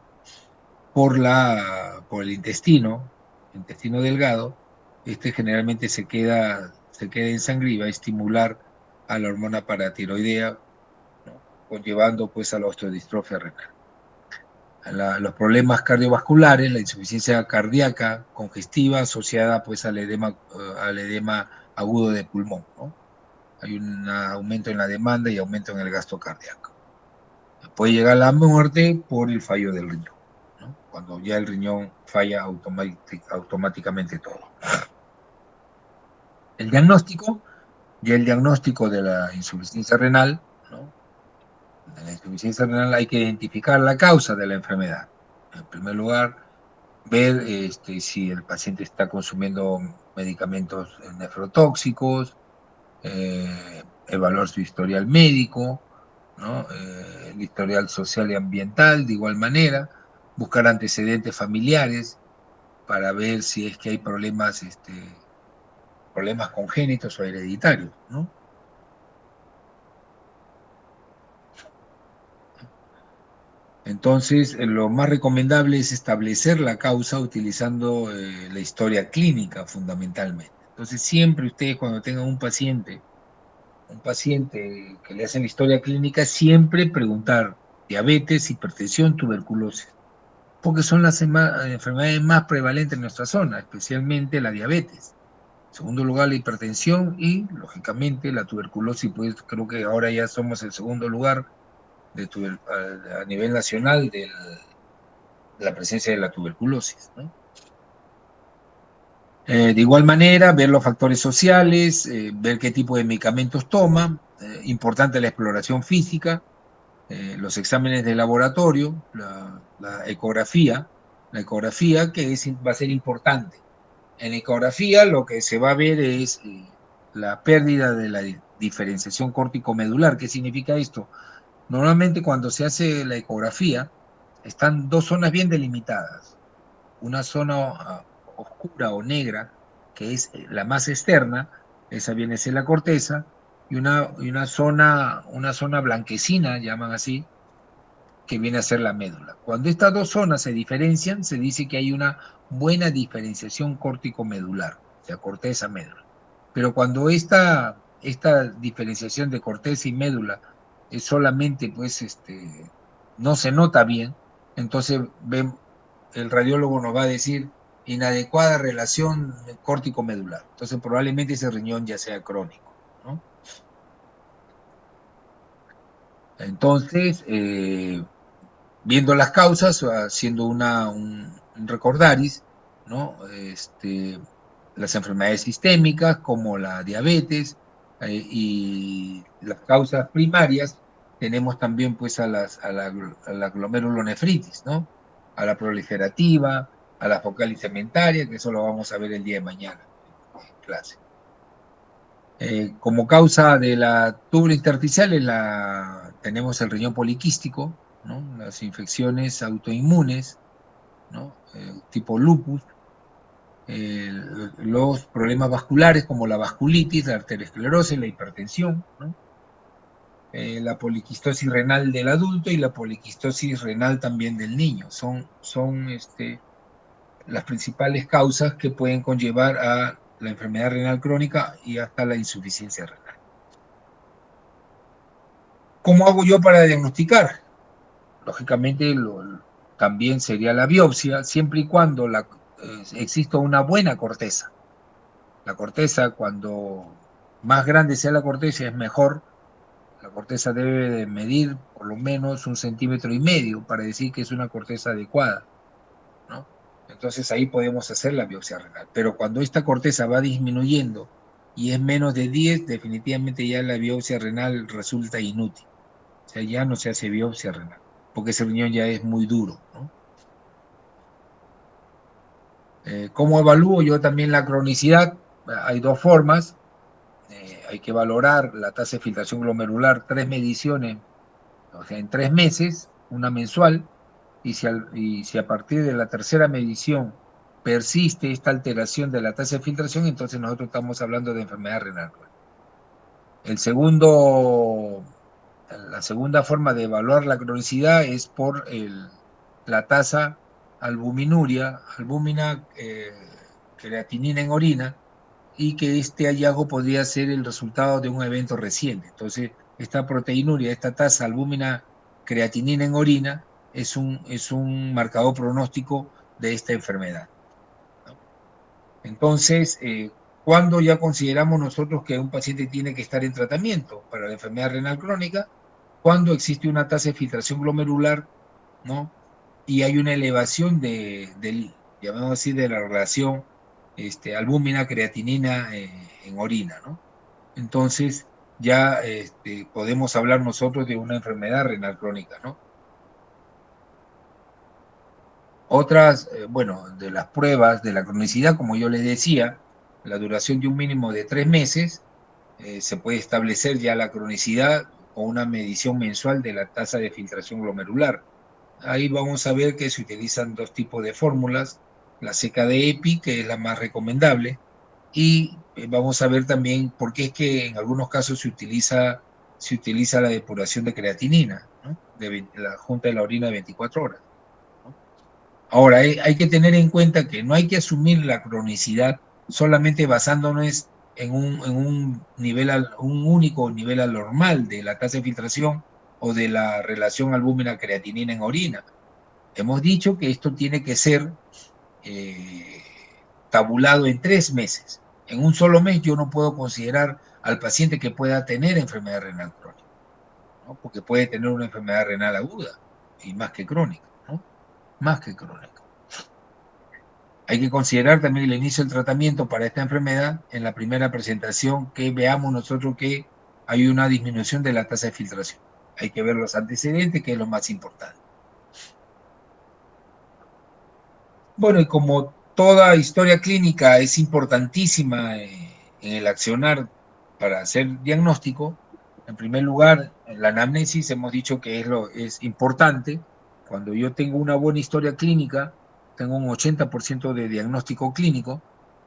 por el intestino delgado, generalmente se queda en sangre y va a estimular a la hormona paratiroidea, ¿no? Conllevando pues a la osteodistrofia renal. Los problemas cardiovasculares, la insuficiencia cardíaca congestiva asociada pues al edema agudo de pulmón, ¿no? Hay un aumento en la demanda y aumento en el gasto cardíaco. Puede llegar a la muerte por el fallo del riñón, ¿no? Cuando ya el riñón falla automáticamente todo. El diagnóstico de la insuficiencia renal, ¿no? De la insuficiencia renal hay que identificar la causa de la enfermedad. En primer lugar, ver si el paciente está consumiendo medicamentos nefrotóxicos, evaluar su historial médico, ¿no? El historial social y ambiental de igual manera, buscar antecedentes familiares para ver si es que hay problemas congénitos o hereditarios, ¿no? Entonces, lo más recomendable es establecer la causa utilizando la historia clínica fundamentalmente. Entonces, siempre ustedes cuando tengan un paciente que le hacen la historia clínica, siempre preguntar diabetes, hipertensión, tuberculosis, porque son las enfermedades más prevalentes en nuestra zona, especialmente la diabetes. En segundo lugar, la hipertensión y, lógicamente, la tuberculosis, pues creo que ahora ya somos el segundo lugar a nivel nacional de la presencia de la tuberculosis, ¿no? De igual manera, ver los factores sociales, ver qué tipo de medicamentos toma, importante la exploración física, los exámenes de laboratorio, la ecografía va a ser importante. En ecografía lo que se va a ver es la pérdida de la diferenciación córtico-medular. ¿Qué significa esto? Normalmente cuando se hace la ecografía, están dos zonas bien delimitadas. Una zona oscura o negra, que es la más externa, esa viene a ser la corteza, una zona blanquecina, llaman así, que viene a ser la médula. Cuando estas dos zonas se diferencian, se dice que hay una buena diferenciación córtico-medular, o sea, corteza-médula. Pero cuando esta diferenciación de corteza y médula es solamente, pues, no se nota bien, entonces el radiólogo nos va a decir inadecuada relación córtico-medular. Entonces probablemente ese riñón ya sea crónico, ¿no? Entonces, viendo las causas, haciendo un recordaris, ¿no? Las enfermedades sistémicas como la diabetes y las causas primarias, tenemos también pues a la glomerulonefritis, ¿no? A la proliferativa, a la focal y cementaria, que eso lo vamos a ver el día de mañana en clase. Como causa de la túbulo intersticial tenemos el riñón poliquístico, ¿no? Las infecciones autoinmunes, ¿no? Tipo lupus, los problemas vasculares como la vasculitis, la arteriosclerosis, la hipertensión, ¿no? La poliquistosis renal del adulto y la poliquistosis renal también del niño. Son las principales causas que pueden conllevar a la enfermedad renal crónica y hasta la insuficiencia renal. ¿Cómo hago yo para diagnosticar? Lógicamente, también sería la biopsia, siempre y cuando exista una buena corteza. La corteza, cuando más grande sea la corteza, es mejor. La corteza debe de medir por lo menos 1,5 cm para decir que es una corteza adecuada, ¿no? Entonces ahí podemos hacer la biopsia renal. Pero cuando esta corteza va disminuyendo y es menos de 10, definitivamente ya la biopsia renal resulta inútil. O sea, ya no se hace biopsia renal, porque ese riñón ya es muy duro, ¿no? ¿Cómo evalúo yo también la cronicidad? Hay dos formas. Hay que valorar la tasa de filtración glomerular, 3 mediciones, o sea, en 3 meses, una mensual, y si a partir de la tercera medición persiste esta alteración de la tasa de filtración, entonces nosotros estamos hablando de enfermedad renal crónica. La segunda forma de evaluar la cronicidad es por la tasa albúmina, creatinina en orina, y que este hallazgo podría ser el resultado de un evento reciente. Entonces, esta proteinuria, esta tasa albúmina creatinina en orina, es un marcador pronóstico de esta enfermedad, ¿no? Entonces, ¿cuándo ya consideramos nosotros que un paciente tiene que estar en tratamiento para la enfermedad renal crónica? Cuando existe una tasa de filtración glomerular, ¿no? Y hay una elevación llamamos así, de la relación albúmina, creatinina en orina, ¿no? Entonces, ya podemos hablar nosotros de una enfermedad renal crónica, ¿no? Otras, bueno, de las pruebas de la cronicidad, como yo les decía, la duración de un mínimo de 3 meses, se puede establecer ya la cronicidad con una medición mensual de la tasa de filtración glomerular. ahí vamos a ver que se utilizan dos tipos de fórmulas, la CKD-EPI, que es la más recomendable, y vamos a ver también por qué es que en algunos casos se utiliza la depuración de creatinina, ¿no? La junta de la orina de 24 horas. ¿No? Ahora, hay que tener en cuenta que no hay que asumir la cronicidad solamente basándonos en un nivel, un único nivel anormal de la tasa de filtración o de la relación albúmina-creatinina en orina. Hemos dicho que esto tiene que ser eh, tabulado en 3 meses. En un solo mes yo no puedo considerar al paciente que pueda tener enfermedad renal crónica, ¿no? Porque puede tener una enfermedad renal aguda y más que crónica, ¿no? Más que crónica. Hay que considerar también el inicio del tratamiento para esta enfermedad en la primera presentación que veamos nosotros que hay una disminución de la tasa de filtración. Hay que ver los antecedentes, que es lo más importante. Bueno, y como toda historia clínica es importantísima en el accionar para hacer diagnóstico, en primer lugar, en la anamnesis hemos dicho que es importante. Cuando yo tengo una buena historia clínica, tengo un 80% de diagnóstico clínico,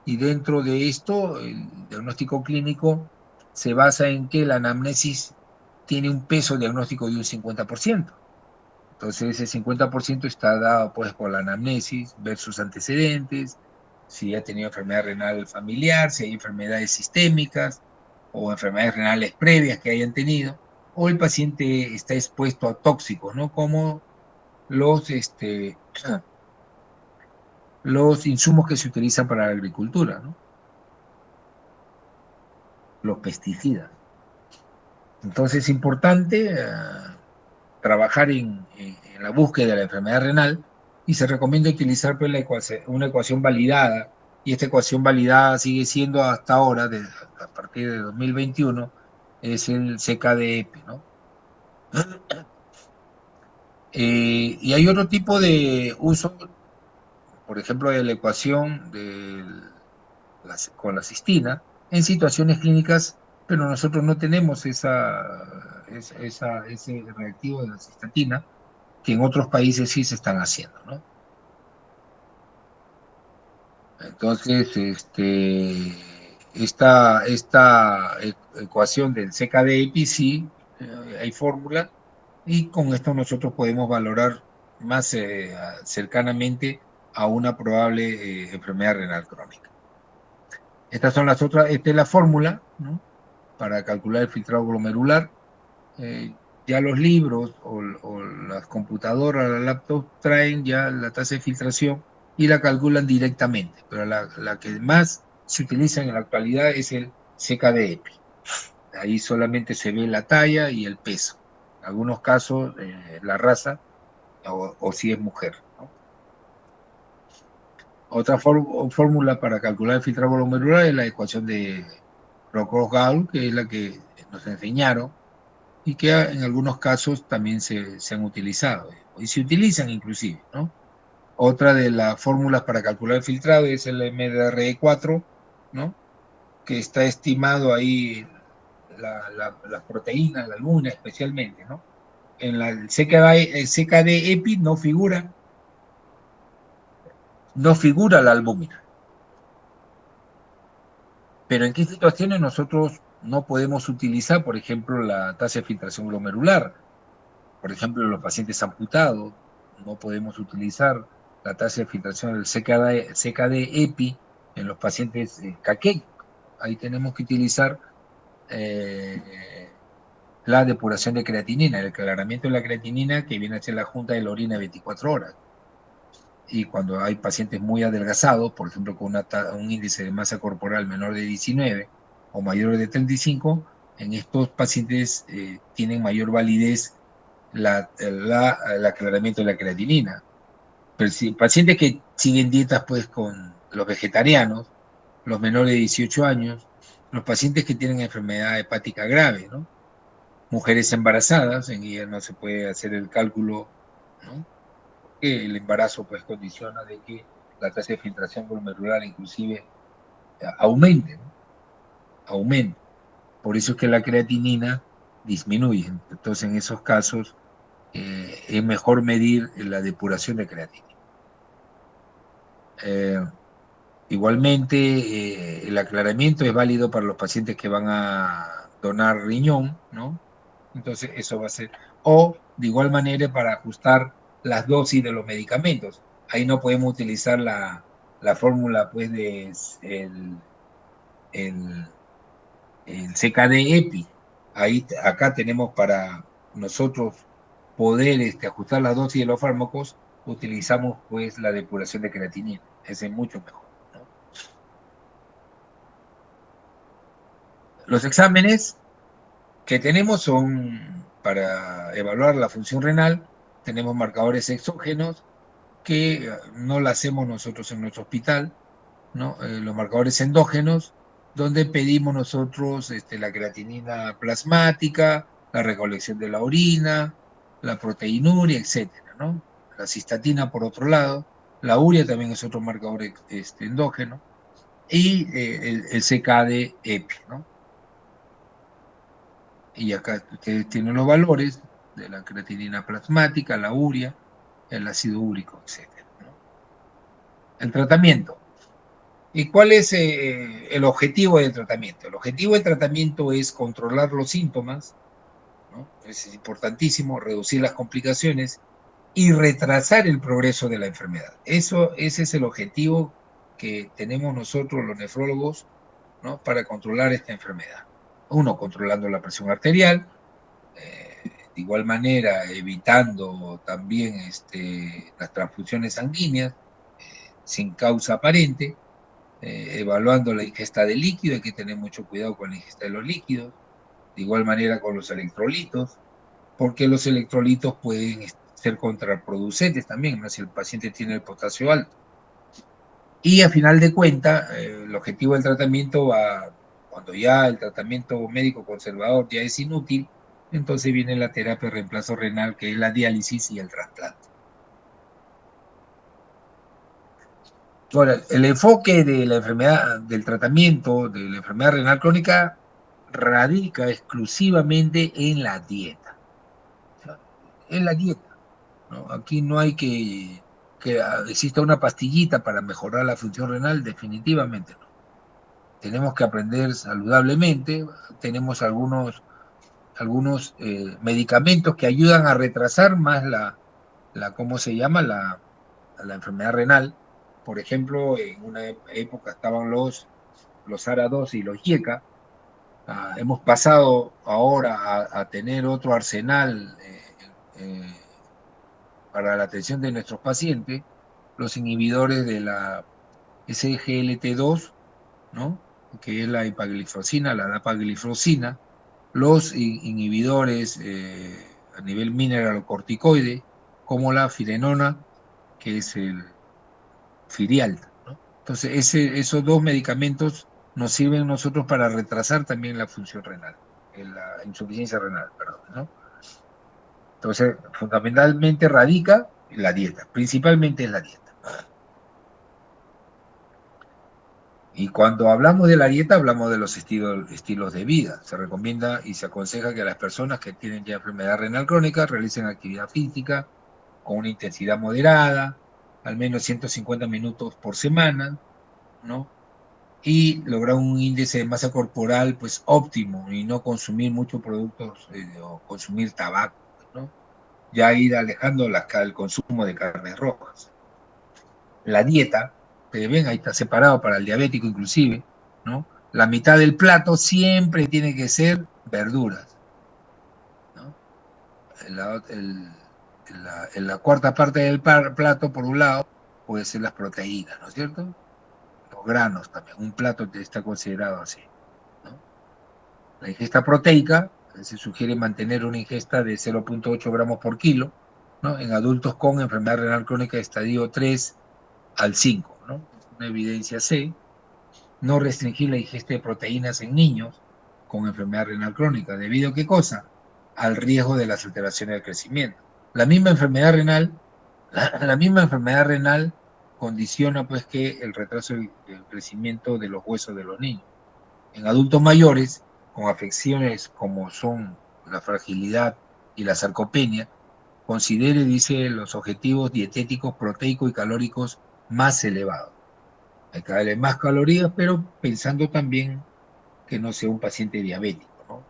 y dentro de esto, el diagnóstico clínico se basa en que la anamnesis tiene un peso diagnóstico de un 50%. Entonces ese 50% está dado pues por la anamnesis, ver sus antecedentes, si ha tenido enfermedad renal familiar, si hay enfermedades sistémicas o enfermedades renales previas que hayan tenido, o el paciente está expuesto a tóxicos, ¿no? Como los insumos que se utilizan para la agricultura, ¿no? Los pesticidas. Entonces es importante trabajar en la búsqueda de la enfermedad renal, y se recomienda utilizar pues, una ecuación validada, y esta ecuación validada sigue siendo hasta ahora, a partir de 2021, es el CKD-EPI, ¿no? Y hay otro tipo de uso, por ejemplo, de la ecuación con la cistina en situaciones clínicas, pero nosotros no tenemos ese reactivo de la cistatina, que en otros países sí se están haciendo, ¿no? Entonces, esta ecuación del CKD-EPC, hay fórmula, y con esto nosotros podemos valorar más cercanamente a una probable enfermedad renal crónica. Estas son las otras, esta es la fórmula, ¿no? Para calcular el filtrado glomerular. Ya los libros o las computadoras, las laptops traen ya la tasa de filtración y la calculan directamente, pero la que más se utiliza en la actualidad es el CKD-EPI. Ahí solamente se ve la talla y el peso. En algunos casos, la raza o si es mujer, ¿no? Otra fórmula para calcular el filtrado glomerular es la ecuación de Rocco-Gall, que es la que nos enseñaron y que en algunos casos también se han utilizado y se utilizan inclusive, ¿no? Otra de las fórmulas para calcular el filtrado es el MDRE4, ¿no? Que está estimado ahí las proteínas, la luna especialmente, ¿no? El CKD-EPI no figura la albúmina. Pero ¿en qué situaciones nosotros no podemos utilizar, por ejemplo, la tasa de filtración glomerular? Por ejemplo, en los pacientes amputados, no podemos utilizar la tasa de filtración del CKD-EPI en los pacientes caquéicos. Ahí tenemos que utilizar la depuración de creatinina, el aclaramiento de la creatinina, que viene a ser la junta de la orina 24 horas. Y cuando hay pacientes muy adelgazados, por ejemplo, con un índice de masa corporal menor de 19 o mayor de 35, en estos pacientes tienen mayor validez el aclaramiento de la creatinina. Pero si pacientes que siguen dietas pues con los vegetarianos, los menores de 18 años, los pacientes que tienen enfermedad hepática grave, ¿no? Mujeres embarazadas, en ellas no se puede hacer el cálculo, ¿no? Porque el embarazo pues condiciona de que la tasa de filtración glomerular inclusive aumente, ¿no? Aumente. Por eso es que la creatinina disminuye. Entonces, en esos casos es mejor medir la depuración de creatinina. Igualmente, el aclaramiento es válido para los pacientes que van a donar riñón, ¿no? Entonces, eso va a ser. O, de igual manera, para ajustar las dosis de los medicamentos. Ahí no podemos utilizar la fórmula, pues, el, el CKD-EPI. Acá tenemos para nosotros poder ajustar las dosis de los fármacos, utilizamos, pues, la depuración de creatinina. Ese es mucho mejor, ¿no? Los exámenes que tenemos son para evaluar la función renal, tenemos marcadores exógenos que no lo hacemos nosotros en nuestro hospital, ¿no? Los marcadores endógenos, donde pedimos nosotros la creatinina plasmática, la recolección de la orina, la proteinuria, etcétera, ¿no? La cistatina, por otro lado, la urea también es otro marcador endógeno, y el CKD-EPI, ¿no? Y acá ustedes tienen los valores de la creatinina plasmática, la urea, el ácido úrico, etcétera, ¿no? El tratamiento. ¿Y cuál es el objetivo del tratamiento? El objetivo del tratamiento es controlar los síntomas, ¿no? Es importantísimo reducir las complicaciones y retrasar el progreso de la enfermedad. Ese es el objetivo que tenemos nosotros los nefrólogos, ¿no? Para controlar esta enfermedad. Uno, controlando la presión arterial, de igual manera evitando también las transfusiones sanguíneas sin causa aparente, evaluando la ingesta de líquido, hay que tener mucho cuidado con la ingesta de los líquidos, de igual manera con los electrolitos, porque los electrolitos pueden ser contraproducentes también, ¿no? Si el paciente tiene el potasio alto. Y a final de cuentas, el objetivo del tratamiento va, cuando ya el tratamiento médico conservador ya es inútil, entonces viene la terapia de reemplazo renal, que es la diálisis y el trasplante. Ahora, el enfoque de la enfermedad, del tratamiento de la enfermedad renal crónica radica exclusivamente en la dieta. O sea, en la dieta, ¿no? Aquí no hay que exista una pastillita para mejorar la función renal, definitivamente no. Tenemos que aprender saludablemente, tenemos algunos medicamentos que ayudan a retrasar más ¿cómo se llama? La enfermedad renal. Por ejemplo, en una época estaban los ARA2 y los IECA. Hemos pasado ahora a tener otro arsenal eh, para la atención de nuestros pacientes, los inhibidores de la SGLT2, ¿no? Que es la epagliflozina, la dapagliflozina, los inhibidores a nivel mineralocorticoide, como la firenona, que es el Firialta, ¿no? Entonces, esos dos medicamentos nos sirven nosotros para retrasar también la función renal, la insuficiencia renal, perdón, ¿no? Entonces, fundamentalmente radica en la dieta, principalmente en la dieta. Y cuando hablamos de la dieta, hablamos de los estilos de vida. Se recomienda y se aconseja que las personas que tienen ya enfermedad renal crónica realicen actividad física con una intensidad moderada, al menos 150 minutos por semana, ¿no? Y lograr un índice de masa corporal pues óptimo y no consumir muchos productos o consumir tabaco, ¿no? Ya ir alejando el consumo de carnes rojas. La dieta, ven, ahí está separado para el diabético inclusive, ¿no? La mitad del plato siempre tiene que ser verduras, ¿no? La, el, la cuarta parte del plato, por un lado, puede ser las proteínas, ¿no es cierto? Los granos también, un plato está considerado así, ¿no? La ingesta proteica, se sugiere mantener una ingesta de 0,8 gramos por kilo, ¿no? En adultos con enfermedad renal crónica de estadio 3 al 5, ¿no? Una evidencia C. No restringir la ingesta de proteínas en niños con enfermedad renal crónica, debido a qué cosa? Al riesgo de las alteraciones del crecimiento. La misma enfermedad renal, la misma enfermedad renal condiciona pues que el retraso del crecimiento de los huesos de los niños. En adultos mayores, con afecciones como son la fragilidad y la sarcopenia, considere, dice, los objetivos dietéticos, proteicos y calóricos más elevados. Hay que darle más calorías, pero pensando también que no sea un paciente diabético, ¿no?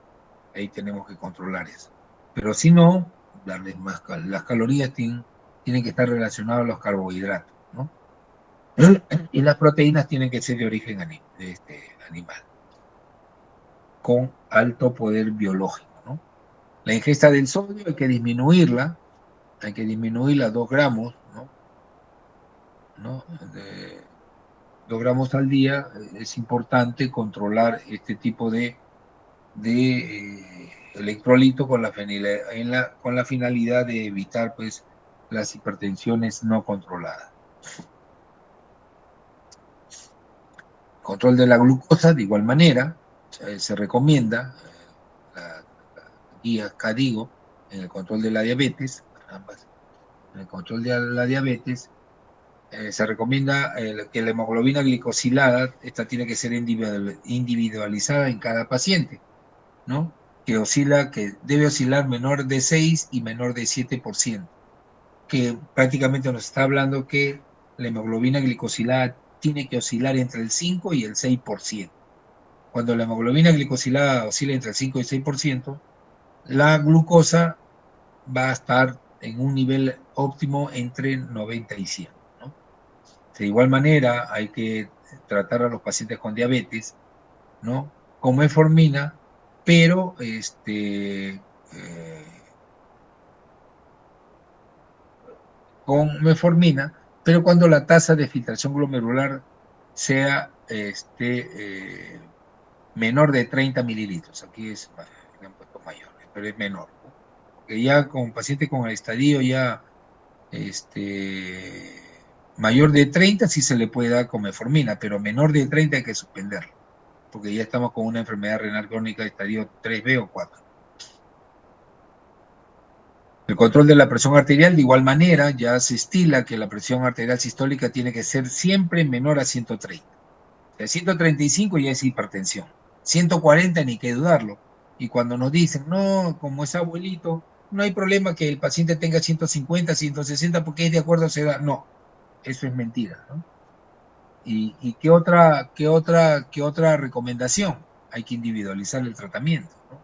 Ahí tenemos que controlar eso. Pero si no, darles más las calorías tienen que estar relacionadas a los carbohidratos, ¿no? Y las proteínas tienen que ser de origen animal, con alto poder biológico, ¿no? La ingesta del sodio hay que disminuirla a 2 gramos, ¿no? De 2 gramos al día. Es importante controlar este tipo de electrolito con la finalidad de evitar, pues, las hipertensiones no controladas. Control de la glucosa, de igual manera, se recomienda la guía CADIGO en el control de la diabetes, ambas, en el control de la diabetes. Se recomienda que la hemoglobina glicosilada, esta tiene que ser individualizada en cada paciente, ¿no? Que debe oscilar menor de 6 y menor de 7%, que prácticamente nos está hablando que la hemoglobina glicosilada tiene que oscilar entre el 5 y el 6%. Cuando la hemoglobina glicosilada oscila entre el 5 y el 6%, la glucosa va a estar en un nivel óptimo entre 90 y 100, ¿no? De igual manera, hay que tratar a los pacientes con diabetes, ¿no? Con metformina, pero cuando la tasa de filtración glomerular sea menor de 30 mililitros. Aquí le han puesto mayor, pero es menor, ¿no? Porque ya con paciente con el estadio ya mayor de 30 sí se le puede dar con metformina, pero menor de 30 hay que suspenderlo, porque ya estamos con una enfermedad renal crónica de estadio 3B o 4. El control de la presión arterial, de igual manera, ya se estila que la presión arterial sistólica tiene que ser siempre menor a 130. De 135 ya es hipertensión. 140 ni que dudarlo. Y cuando nos dicen, no, como es abuelito, no hay problema que el paciente tenga 150, 160 porque es de acuerdo a su edad. No, eso es mentira, ¿no? ¿Y qué otra recomendación? Hay que individualizar el tratamiento, ¿no?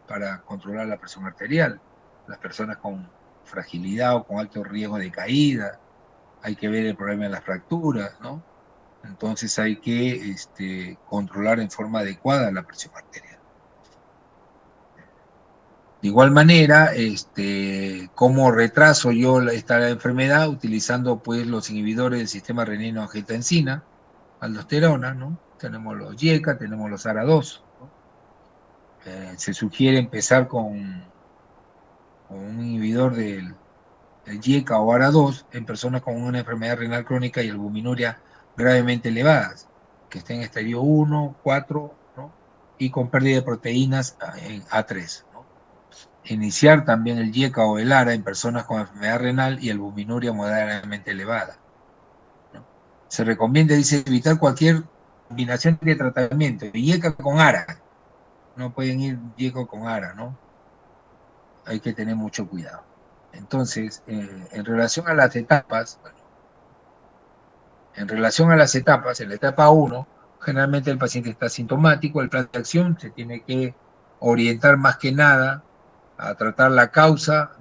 Para controlar la presión arterial. Las personas con fragilidad o con alto riesgo de caída, hay que ver el problema de las fracturas, ¿no? Entonces hay que controlar en forma adecuada la presión arterial. De igual manera, ¿cómo retraso yo esta enfermedad? Utilizando pues los inhibidores del sistema renina-angiotensina, aldosterona, ¿no? Tenemos los YECA, tenemos los ARA2, ¿no? Se sugiere empezar con un inhibidor del YECA o ARA2 en personas con una enfermedad renal crónica y albuminuria gravemente elevadas, que estén en estadio 1, 4, ¿no? Y con pérdida de proteínas en A3, ¿no? Iniciar también el YECA o el ARA en personas con enfermedad renal y albuminuria moderadamente elevada, ¿no? Se recomienda, dice, evitar cualquier combinación de tratamiento, YECA con ARA, no pueden ir YECA con ARA, ¿no? Hay que tener mucho cuidado. Entonces, en relación a las etapas, bueno, en la etapa 1, generalmente el paciente está sintomático, el plan de acción se tiene que orientar más que nada a tratar la causa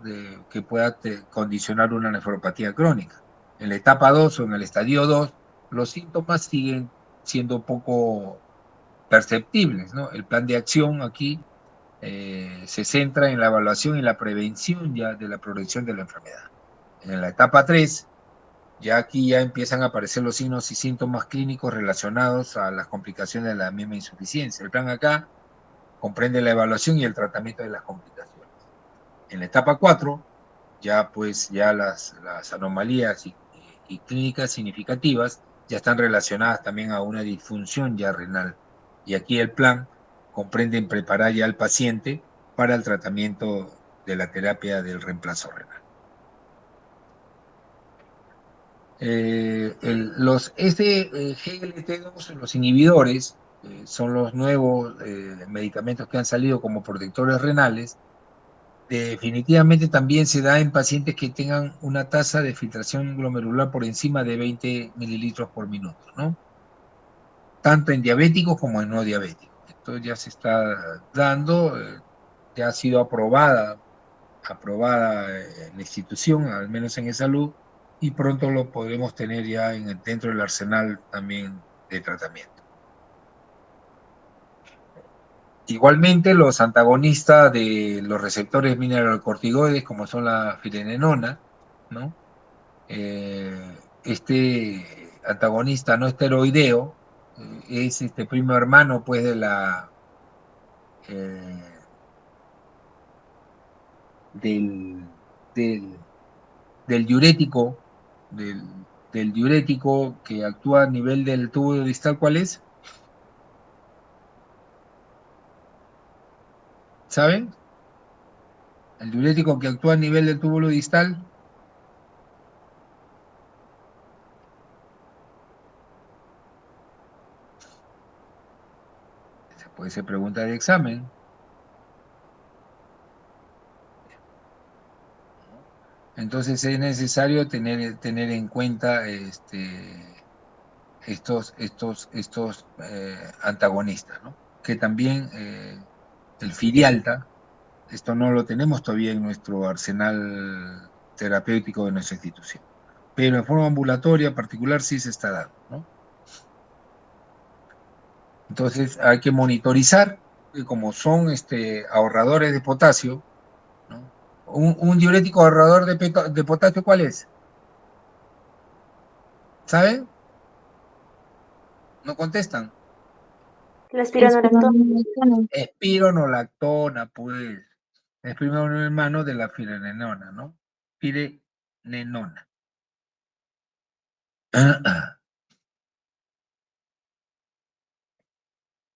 que pueda condicionar una nefropatía crónica. En la etapa 2 o en el estadio 2, los síntomas siguen siendo poco perceptibles, ¿no? El plan de acción aquí se centra en la evaluación y la prevención ya de la progresión de la enfermedad. En la etapa 3, ya aquí ya empiezan a aparecer los signos y síntomas clínicos relacionados a las complicaciones de la misma insuficiencia. El plan acá comprende la evaluación y el tratamiento de las complicaciones. En la etapa 4, ya las anomalías y clínicas significativas ya están relacionadas también a una disfunción ya renal. Y aquí el plan comprende en preparar ya al paciente para el tratamiento de la terapia del reemplazo renal. Los SGLT2, los inhibidores, son los nuevos medicamentos que han salido como protectores renales. Definitivamente también se da en pacientes que tengan una tasa de filtración glomerular por encima de 20 mililitros por minuto, ¿no? Tanto en diabéticos como en no diabéticos. Esto ya se está dando, ya ha sido aprobada la institución, al menos en salud, y pronto lo podremos tener ya dentro del arsenal también de tratamiento. Igualmente, los antagonistas de los receptores mineralocorticoides, como son la finerenona, ¿no? Este antagonista no esteroideo es este primo hermano, pues, eh, del, del, del diurético, del diurético que actúa a nivel del tubo distal. ¿Cuál es? ¿Saben? El diurético que actúa a nivel del túbulo distal. Se puede ser pregunta de examen, ¿no? Entonces es necesario tener en cuenta estos antagonistas, ¿no? Que también el Firialta, esto no lo tenemos todavía en nuestro arsenal terapéutico de nuestra institución, pero en forma ambulatoria particular sí se está dando, ¿no? Entonces hay que monitorizar, como son ahorradores de potasio, ¿no? Un diurético ahorrador de potasio, ¿cuál es? ¿Saben? No contestan. La espironolactona. Espironolactona, pues. Es primo hermano de la firenenona, ¿no? Firenenona.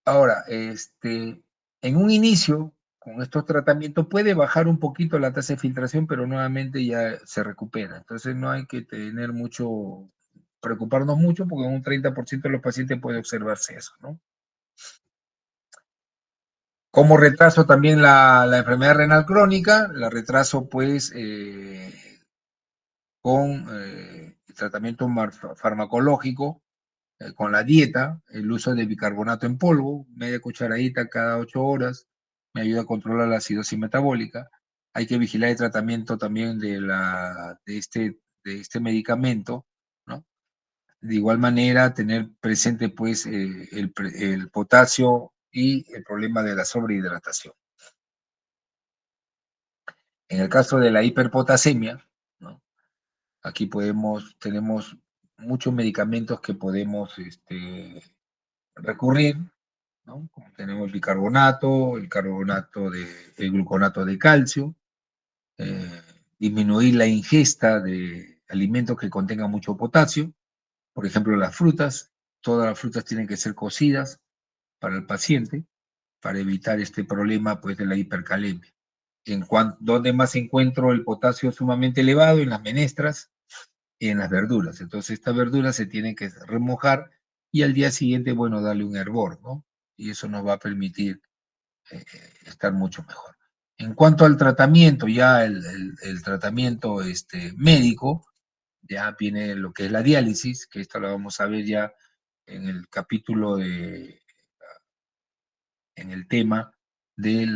Ahora, en un inicio, con estos tratamientos puede bajar un poquito la tasa de filtración, pero nuevamente ya se recupera. Entonces no hay que preocuparnos mucho, porque en un 30% de los pacientes puede observarse eso, ¿no? Como retraso también la enfermedad renal crónica, la retraso pues con tratamiento farmacológico, con la dieta, el uso de bicarbonato en polvo, media cucharadita cada 8 horas, me ayuda a controlar la acidosis metabólica. Hay que vigilar el tratamiento también de este medicamento, ¿no? De igual manera, tener presente pues el potasio y el problema de la sobrehidratación. En el caso de la hiperpotasemia, ¿no? Aquí tenemos muchos medicamentos que podemos recurrir, ¿no? Como tenemos el gluconato de calcio, disminuir la ingesta de alimentos que contengan mucho potasio, por ejemplo las frutas. Todas las frutas tienen que ser cocidas para el paciente, para evitar este problema pues de la hipercalemia. ¿Dónde más encuentro el potasio sumamente elevado? En las menestras y en las verduras. Entonces estas verduras se tienen que remojar y al día siguiente, bueno, darle un hervor, ¿no? Y eso nos va a permitir estar mucho mejor. En cuanto al tratamiento, ya el tratamiento médico, ya viene lo que es la diálisis, que esto lo vamos a ver ya en el capítulo en el tema de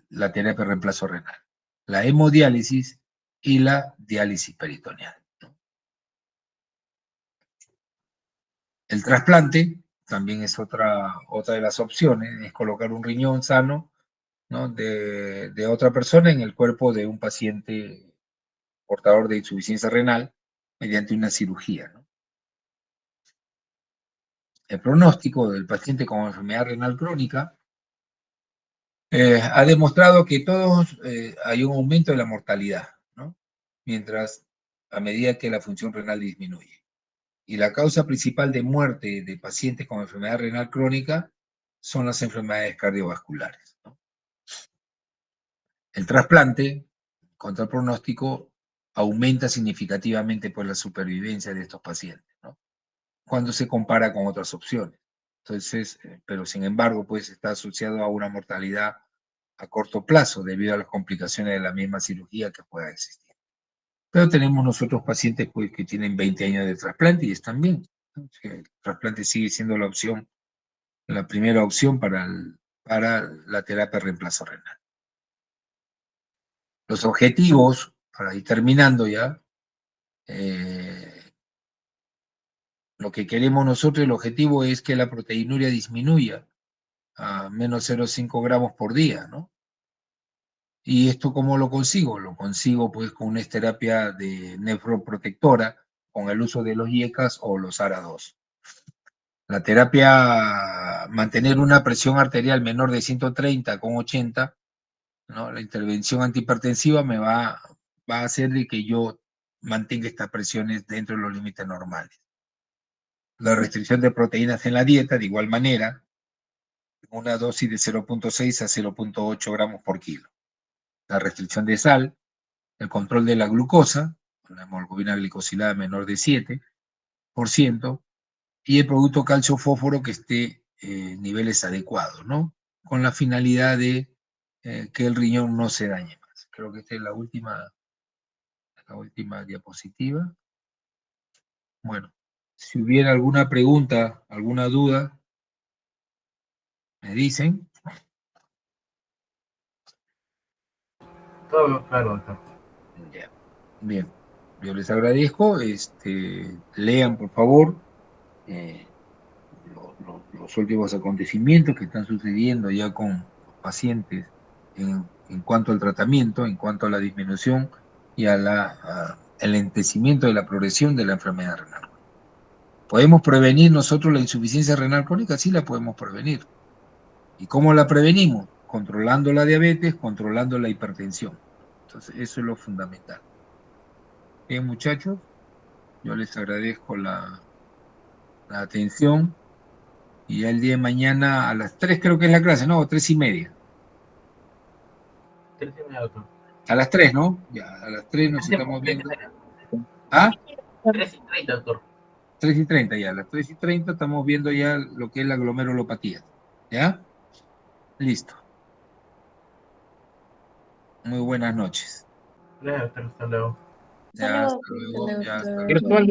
la terapia de reemplazo renal, la hemodiálisis y la diálisis peritoneal, ¿no? El trasplante también es otra de las opciones, es colocar un riñón sano, ¿no? de otra persona en el cuerpo de un paciente portador de insuficiencia renal mediante una cirugía, ¿no? El pronóstico del paciente con enfermedad renal crónica ha demostrado que hay un aumento de la mortalidad, ¿no? Mientras a medida que la función renal disminuye. Y la causa principal de muerte de pacientes con enfermedad renal crónica son las enfermedades cardiovasculares, ¿no? El trasplante, contra el pronóstico, aumenta significativamente pues, la supervivencia de estos pacientes, ¿no? Cuando se compara con otras opciones. Entonces, pero sin embargo, pues está asociado a una mortalidad a corto plazo debido a las complicaciones de la misma cirugía que pueda existir. Pero tenemos nosotros pacientes pues, que tienen 20 años de trasplante y están bien. El trasplante sigue siendo la opción, la primera opción para la terapia de reemplazo renal. Los objetivos, para ir terminando ya, lo que queremos nosotros, el objetivo es que la proteinuria disminuya a menos 0,5 gramos por día, ¿no? ¿Y esto cómo lo consigo? Lo consigo pues con una terapia de nefroprotectora, con el uso de los IECAS o los ARA2. La terapia, mantener una presión arterial menor de 130 con 80, ¿no? La intervención antihipertensiva va a hacer de que yo mantenga estas presiones dentro de los límites normales. La restricción de proteínas en la dieta, de igual manera, una dosis de 0,6 a 0,8 gramos por kilo. La restricción de sal, el control de la glucosa, una hemoglobina glicosilada menor de 7%, y el producto calcio-fósforo que esté en niveles adecuados, ¿no? Con la finalidad de que el riñón no se dañe más. Creo que esta es la última diapositiva. Bueno, si hubiera alguna pregunta, alguna duda, me dicen. Todo claro, doctor. Ya. Bien, yo les agradezco. Lean, por favor, los últimos acontecimientos que están sucediendo ya con los pacientes en cuanto al tratamiento, en cuanto a la disminución y al lentecimiento de la progresión de la enfermedad renal. ¿Podemos prevenir nosotros la insuficiencia renal crónica? Sí la podemos prevenir. ¿Y cómo la prevenimos? Controlando la diabetes, controlando la hipertensión. Entonces, eso es lo fundamental. Bien, muchachos, yo les agradezco la atención y ya el día de mañana a las 3 creo que es la clase, ¿no? O 3:30. 3:30, doctor. A las 3, ¿no? Ya, a las 3 nos estamos viendo. ¿Ah? 3:30, doctor. 3:30 ya, a las 3:30 estamos viendo ya lo que es la glomerulopatía. ¿Ya? Listo. Muy buenas noches. Gracias, doctor. Hasta luego. Ya, hasta Saludos. luego. Ya, hasta Doctor. luego.